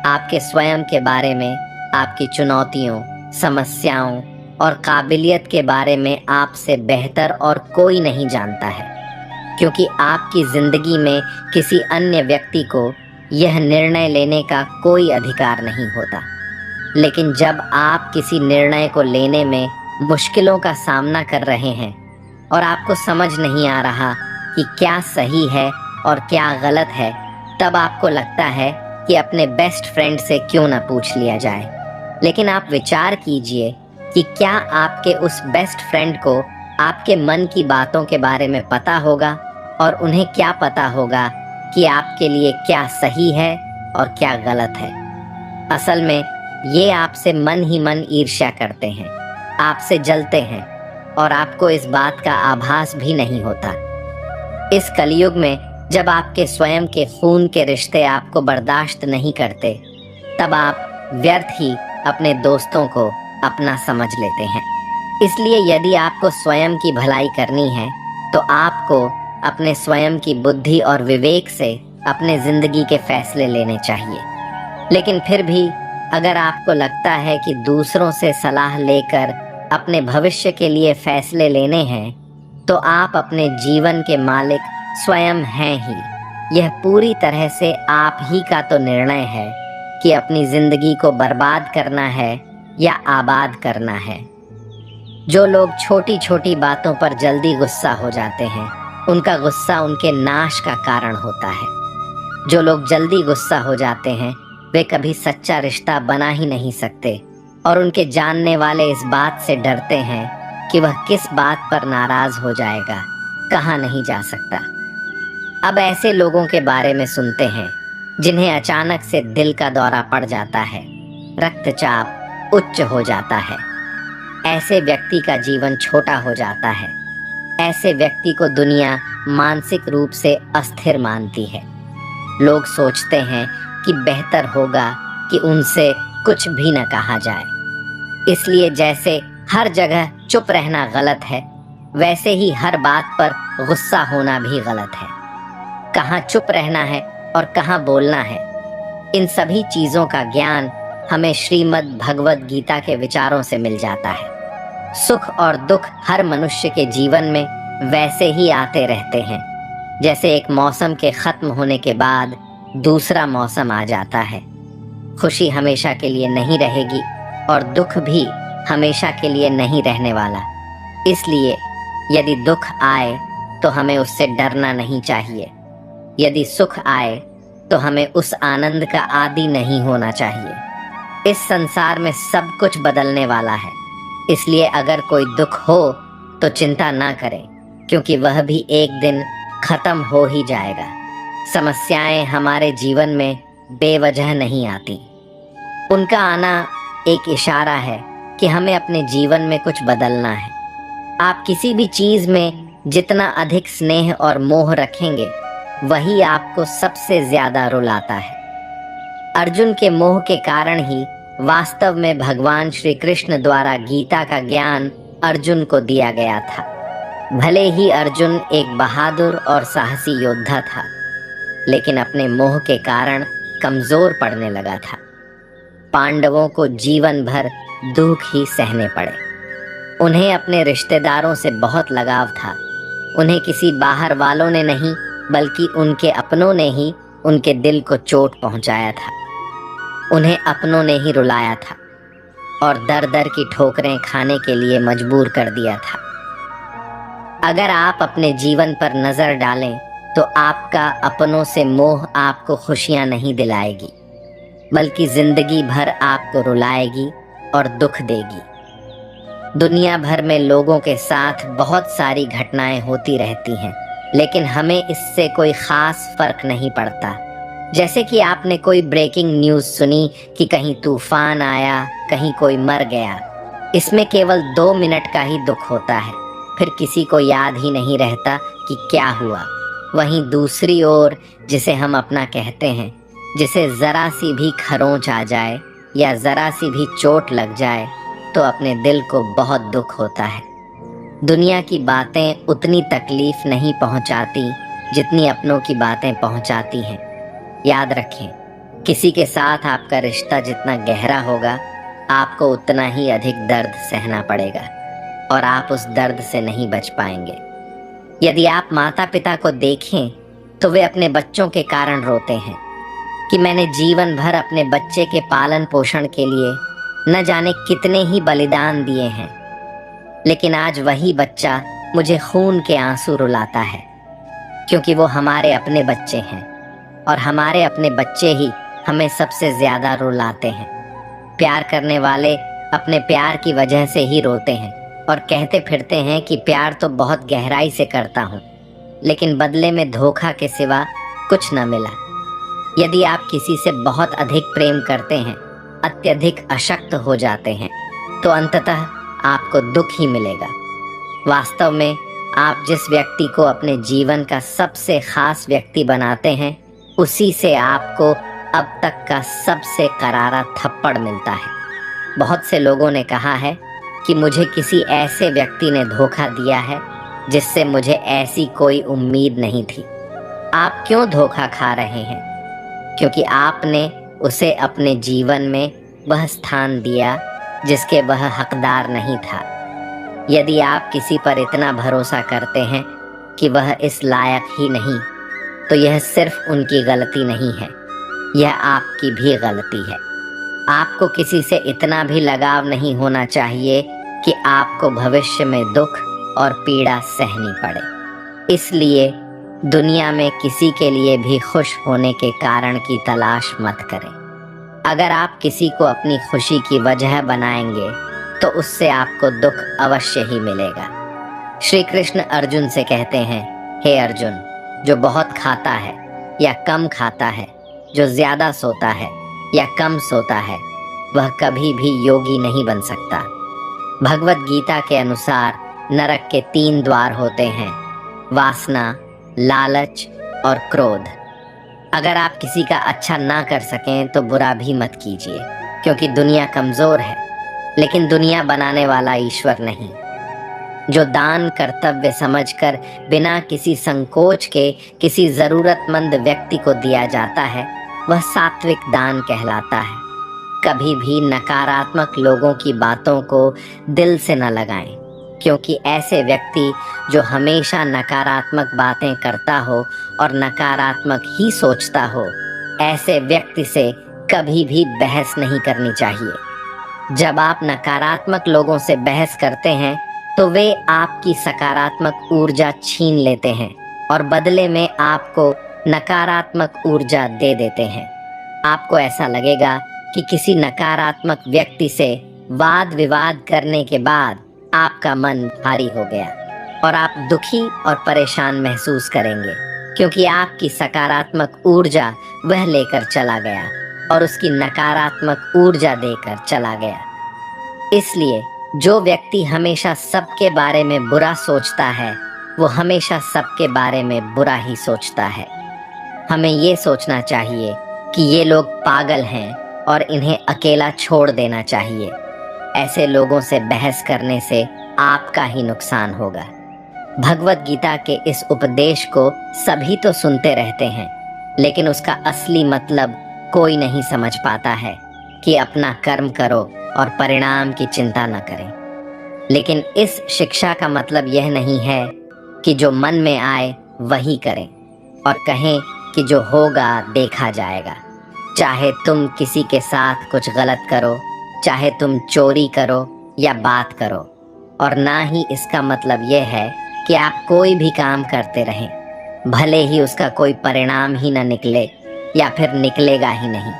आपके स्वयं के बारे में, आपकी चुनौतियों, समस्याओं और काबिलियत के बारे में आपसे बेहतर और कोई नहीं जानता है, क्योंकि आपकी जिंदगी में किसी अन्य व्यक्ति को यह निर्णय लेने का कोई अधिकार नहीं होता। लेकिन जब आप किसी निर्णय को लेने में मुश्किलों का सामना कर रहे हैं और आपको समझ नहीं आ रहा कि क्या सही है और क्या गलत है, तब आपको लगता है कि अपने बेस्ट फ्रेंड से क्यों ना पूछ लिया जाए। लेकिन आप विचार कीजिए कि क्या आपके उस बेस्ट फ्रेंड को आपके मन की बातों के बारे में पता होगा और उन्हें क्या पता होगा कि आपके लिए क्या सही है और क्या गलत है। असल में ये आपसे मन ही मन ईर्ष्या करते हैं, आपसे जलते हैं और आपको इस बात का आभास भी नहीं होता। इस कलयुग में जब आपके स्वयं के खून के रिश्ते आपको बर्दाश्त नहीं करते, तब आप व्यर्थ ही अपने दोस्तों को अपना समझ लेते हैं। इसलिए यदि आपको स्वयं की भलाई करनी है तो आपको अपने स्वयं की बुद्धि और विवेक से अपने जिंदगी के फैसले लेने चाहिए। लेकिन फिर भी अगर आपको लगता है कि दूसरों से सलाह लेकर अपने भविष्य के लिए फैसले लेने हैं, तो आप अपने जीवन के मालिक स्वयं हैं ही। यह पूरी तरह से आप ही का तो निर्णय है कि अपनी जिंदगी को बर्बाद करना है या आबाद करना है। जो लोग छोटी छोटी बातों पर जल्दी गुस्सा हो जाते हैं, उनका गुस्सा उनके नाश का कारण होता है। जो लोग जल्दी गुस्सा हो जाते हैं, वे कभी सच्चा रिश्ता बना ही नहीं सकते और उनके जानने वाले इस बात से डरते हैं कि वह किस बात पर नाराज हो जाएगा, कहा नहीं जा सकता। अब ऐसे लोगों के बारे में सुनते हैं जिन्हें अचानक से दिल का दौरा पड़ जाता है, रक्तचाप उच्च हो जाता है। ऐसे व्यक्ति का जीवन छोटा हो जाता है। ऐसे व्यक्ति को दुनिया मानसिक रूप से अस्थिर मानती है। लोग सोचते हैं कि बेहतर होगा कि उनसे कुछ भी न कहा जाए। इसलिए जैसे हर जगह चुप रहना गलत है, वैसे ही हर बात पर गुस्सा होना भी गलत है। कहाँ चुप रहना है और कहाँ बोलना है, इन सभी चीजों का ज्ञान हमें श्रीमद् भगवद गीता के विचारों से मिल जाता है। सुख और दुख हर मनुष्य के जीवन में वैसे ही आते रहते हैं, जैसे एक मौसम के खत्म होने के बाद दूसरा मौसम आ जाता है। खुशी हमेशा के लिए नहीं रहेगी और दुख भी हमेशा के लिए नहीं रहने वाला। इसलिए यदि दुख आए तो हमें उससे डरना नहीं चाहिए। यदि सुख आए तो हमें उस आनंद का आदी नहीं होना चाहिए। इस संसार में सब कुछ बदलने वाला है, इसलिए अगर कोई दुख हो तो चिंता ना करें, क्योंकि वह भी एक दिन खत्म हो ही जाएगा। समस्याएं हमारे जीवन में बेवजह नहीं आती। उनका आना एक इशारा है कि हमें अपने जीवन में कुछ बदलना है। आप किसी भी चीज में जितना अधिक स्नेह और मोह रखेंगे, वही आपको सबसे ज्यादा रुलाता है। अर्जुन के मोह के कारण ही वास्तव में भगवान श्री कृष्ण द्वारा गीता का ज्ञान अर्जुन को दिया गया था। भले ही अर्जुन एक बहादुर और साहसी योद्धा था, लेकिन अपने मोह के कारण कमजोर पड़ने लगा था। पांडवों को जीवन भर दुख ही सहने पड़े। उन्हें अपने रिश्तेदारों से बहुत लगाव था। उन्हें किसी बाहर वालों ने नहीं, बल्कि उनके अपनों ने ही उनके दिल को चोट पहुंचाया था। उन्हें अपनों ने ही रुलाया था और दर दर की ठोकरें खाने के लिए मजबूर कर दिया था। अगर आप अपने जीवन पर नजर डालें तो आपका अपनों से मोह आपको खुशियां नहीं दिलाएगी, बल्कि जिंदगी भर आपको रुलाएगी और दुख देगी। दुनिया भर में लोगों के साथ बहुत सारी घटनाएं होती रहती हैं, लेकिन हमें इससे कोई खास फर्क नहीं पड़ता। जैसे कि आपने कोई ब्रेकिंग न्यूज़ सुनी कि कहीं तूफान आया, कहीं कोई मर गया। इसमें केवल 2 मिनट का ही दुख होता है, फिर किसी को याद ही नहीं रहता कि क्या हुआ। वहीं दूसरी ओर जिसे हम अपना कहते हैं, जिसे ज़रा सी भी खरोंच आ जाए या ज़रा सी भी चोट लग जाए तो अपने दिल को बहुत दुख होता है। दुनिया की बातें उतनी तकलीफ नहीं पहुंचाती जितनी अपनों की बातें पहुंचाती हैं। याद रखें, किसी के साथ आपका रिश्ता जितना गहरा होगा, आपको उतना ही अधिक दर्द सहना पड़ेगा और आप उस दर्द से नहीं बच पाएंगे। यदि आप माता पिता को देखें तो वे अपने बच्चों के कारण रोते हैं। कि मैंने जीवन भर अपने बच्चे के पालन पोषण के लिए न जाने कितने ही बलिदान दिए हैं, लेकिन आज वही बच्चा मुझे खून के आंसू रुलाता है, क्योंकि वो हमारे अपने बच्चे हैं और हमारे अपने बच्चे ही हमें सबसे ज्यादा रुलाते हैं। प्यार करने वाले अपने प्यार की वजह से ही रोते हैं और कहते फिरते हैं कि प्यार तो बहुत गहराई से करता हूँ, लेकिन बदले में धोखा के सिवा कुछ न मिला। यदि आप किसी से बहुत अधिक प्रेम करते हैं, अत्यधिक अशक्त हो जाते हैं, तो अंततः आपको दुख ही मिलेगा। वास्तव में आप जिस व्यक्ति को अपने जीवन का सबसे खास व्यक्ति बनाते हैं, उसी से आपको अब तक का सबसे करारा थप्पड़ मिलता है। बहुत से लोगों ने कहा है कि मुझे किसी ऐसे व्यक्ति ने धोखा दिया है जिससे मुझे ऐसी कोई उम्मीद नहीं थी। आप क्यों धोखा खा रहे हैं? क्योंकि आपने उसे अपने जीवन में वह स्थान दिया जिसके वह हकदार नहीं था। यदि आप किसी पर इतना भरोसा करते हैं कि वह इस लायक ही नहीं, तो यह सिर्फ उनकी गलती नहीं है, यह आपकी भी गलती है। आपको किसी से इतना भी लगाव नहीं होना चाहिए कि आपको भविष्य में दुख और पीड़ा सहनी पड़े। इसलिए दुनिया में किसी के लिए भी खुश होने के कारण की तलाश मत करें। अगर आप किसी को अपनी खुशी की वजह बनाएंगे तो उससे आपको दुख अवश्य ही मिलेगा। श्री कृष्ण अर्जुन से कहते हैं, हे अर्जुन, जो बहुत खाता है या कम खाता है, जो ज्यादा सोता है या कम सोता है, वह कभी भी योगी नहीं बन सकता। भगवत गीता के अनुसार नरक के 3 द्वार होते हैं, वासना, लालच और क्रोध। अगर आप किसी का अच्छा ना कर सकें तो बुरा भी मत कीजिए, क्योंकि दुनिया कमजोर है, लेकिन दुनिया बनाने वाला ईश्वर नहीं। जो दान कर्तव्य समझकर बिना किसी संकोच के किसी जरूरतमंद व्यक्ति को दिया जाता है, वह सात्विक दान कहलाता है। कभी भी नकारात्मक लोगों की बातों को दिल से न लगाएं, क्योंकि ऐसे व्यक्ति जो हमेशा नकारात्मक बातें करता हो और नकारात्मक ही सोचता हो, ऐसे व्यक्ति से कभी भी बहस नहीं करनी चाहिए। जब आप नकारात्मक लोगों से बहस करते हैं तो वे आपकी सकारात्मक ऊर्जा छीन लेते हैं और बदले में आपको नकारात्मक ऊर्जा दे देते हैं। आपको ऐसा लगेगा कि किसी नकारात्मक व्यक्ति से वाद विवाद करने के बाद आपका मन भारी हो गया और आप दुखी और परेशान महसूस करेंगे, क्योंकि आपकी सकारात्मक ऊर्जा वह लेकर चला गया और उसकी नकारात्मक ऊर्जा देकर चला गया। इसलिए जो व्यक्ति हमेशा सबके बारे में बुरा सोचता है, वो हमेशा सबके बारे में बुरा ही सोचता है। हमें ये सोचना चाहिए कि ये लोग पागल हैं और इन्हें अकेला छोड़ देना चाहिए। ऐसे लोगों से बहस करने से आपका ही नुकसान होगा। भगवत गीता के इस उपदेश को सभी तो सुनते रहते हैं, लेकिन उसका असली मतलब कोई नहीं समझ पाता है कि अपना कर्म करो और परिणाम की चिंता न करें। लेकिन इस शिक्षा का मतलब यह नहीं है कि जो मन में आए वही करें और कहें कि जो होगा देखा जाएगा। चाहे तुम किसी के साथ कुछ गलत करो, चाहे तुम चोरी करो या बात करो, और ना ही इसका मतलब यह है कि आप कोई भी काम करते रहें, भले ही उसका कोई परिणाम ही न निकले या फिर निकलेगा ही नहीं।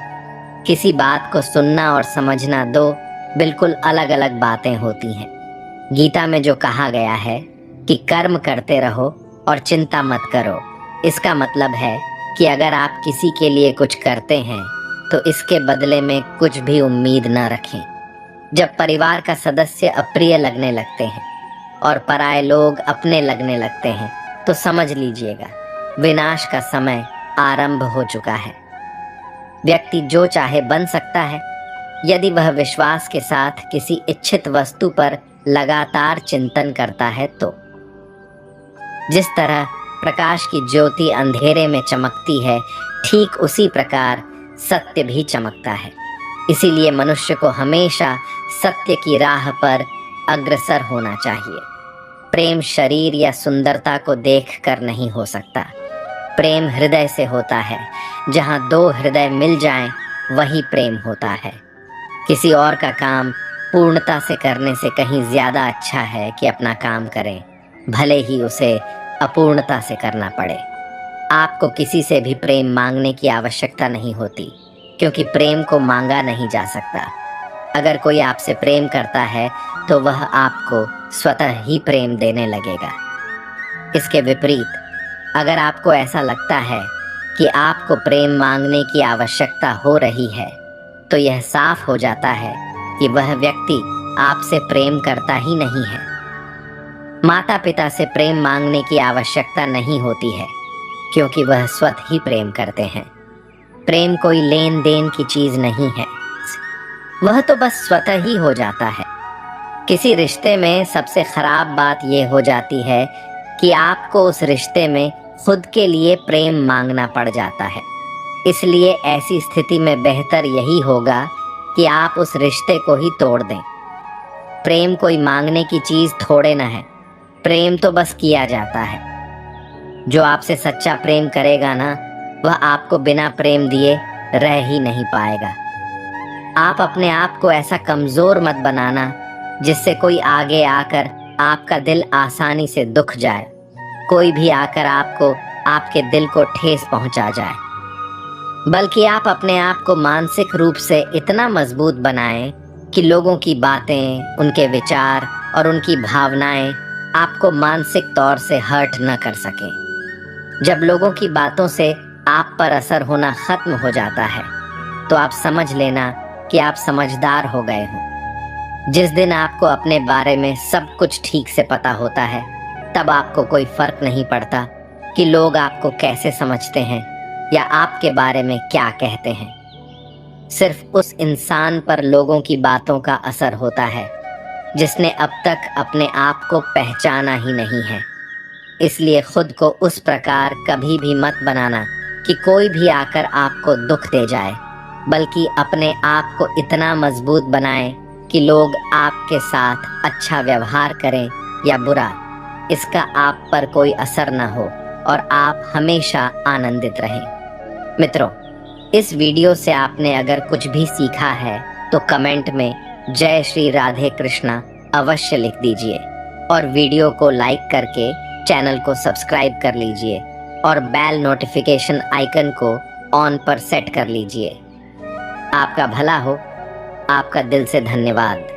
किसी बात को सुनना और समझना दो बिल्कुल अलग अलग बातें होती हैं। गीता में जो कहा गया है कि कर्म करते रहो और चिंता मत करो, इसका मतलब है कि अगर आप किसी के लिए कुछ करते हैं तो इसके बदले में कुछ भी उम्मीद न रखें। जब परिवार का सदस्य अप्रिय लगने लगते हैं और पराये लोग अपने लगने लगते हैं, तो समझ लीजिएगा विनाश का समय आरंभ हो चुका है। व्यक्ति जो चाहे बन सकता है यदि वह विश्वास के साथ किसी इच्छित वस्तु पर लगातार चिंतन करता है तो। जिस तरह प्रकाश की ज्योति अंधेरे में चमकती है, ठीक उसी प्रकार सत्य भी चमकता है। इसीलिए मनुष्य को हमेशा सत्य की राह पर अग्रसर होना चाहिए। प्रेम शरीर या सुंदरता को देखकर नहीं हो सकता। प्रेम हृदय से होता है, जहाँ दो हृदय मिल जाएं, वही प्रेम होता है। किसी और का काम पूर्णता से करने से कहीं ज्यादा अच्छा है कि अपना काम करें, भले ही उसे अपूर्णता से करना पड़े। आपको किसी से भी प्रेम मांगने की आवश्यकता नहीं होती, क्योंकि प्रेम को मांगा नहीं जा सकता। अगर कोई आपसे प्रेम करता है तो वह आपको स्वतः ही प्रेम देने लगेगा। इसके विपरीत, अगर आपको ऐसा लगता है कि आपको प्रेम मांगने की आवश्यकता हो रही है, तो यह साफ हो जाता है कि वह व्यक्ति आपसे प्रेम करता ही नहीं है। माता पिता से प्रेम मांगने की आवश्यकता नहीं होती है, क्योंकि वह स्वतः ही प्रेम करते हैं। प्रेम कोई लेन देन की चीज नहीं है, वह तो बस स्वतः ही हो जाता है। किसी रिश्ते में सबसे खराब बात यह हो जाती है कि आपको उस रिश्ते में खुद के लिए प्रेम मांगना पड़ जाता है। इसलिए ऐसी स्थिति में बेहतर यही होगा कि आप उस रिश्ते को ही तोड़ दें। प्रेम कोई मांगने की चीज थोड़े ना है, प्रेम तो बस किया जाता है। जो आपसे सच्चा प्रेम करेगा ना, वह आपको बिना प्रेम दिए रह ही नहीं पाएगा। आप अपने आप को ऐसा कमजोर मत बनाना जिससे कोई आगे आकर आपका दिल आसानी से दुख जाए, कोई भी आकर आपको आपके दिल को ठेस पहुंचा जाए। बल्कि आप अपने आप को मानसिक रूप से इतना मजबूत बनाएं कि लोगों की बातें, उनके विचार और उनकी भावनाएं आपको मानसिक तौर से हर्ट न कर सकें। जब लोगों की बातों से आप पर असर होना खत्म हो जाता है, तो आप समझ लेना कि आप समझदार हो गए हो। जिस दिन आपको अपने बारे में सब कुछ ठीक से पता होता है, तब आपको कोई फर्क नहीं पड़ता कि लोग आपको कैसे समझते हैं या आपके बारे में क्या कहते हैं। सिर्फ उस इंसान पर लोगों की बातों का असर होता है जिसने अब तक अपने आप को पहचाना ही नहीं है। इसलिए खुद को उस प्रकार कभी भी मत बनाना कि कोई भी आकर आपको दुख दे जाए, बल्कि अपने आप को इतना मजबूत बनाएं कि लोग आपके साथ अच्छा व्यवहार करें या बुरा, इसका आप पर कोई असर न हो और आप हमेशा आनंदित रहें। मित्रों, इस वीडियो से आपने अगर कुछ भी सीखा है तो कमेंट में जय श्री राधे कृष्णा अवश्य लिख दीजिए और वीडियो को लाइक करके चैनल को सब्सक्राइब कर लीजिए और बेल नोटिफिकेशन आइकन को ऑन पर सेट कर लीजिए। आपका भला हो। आपका दिल से धन्यवाद।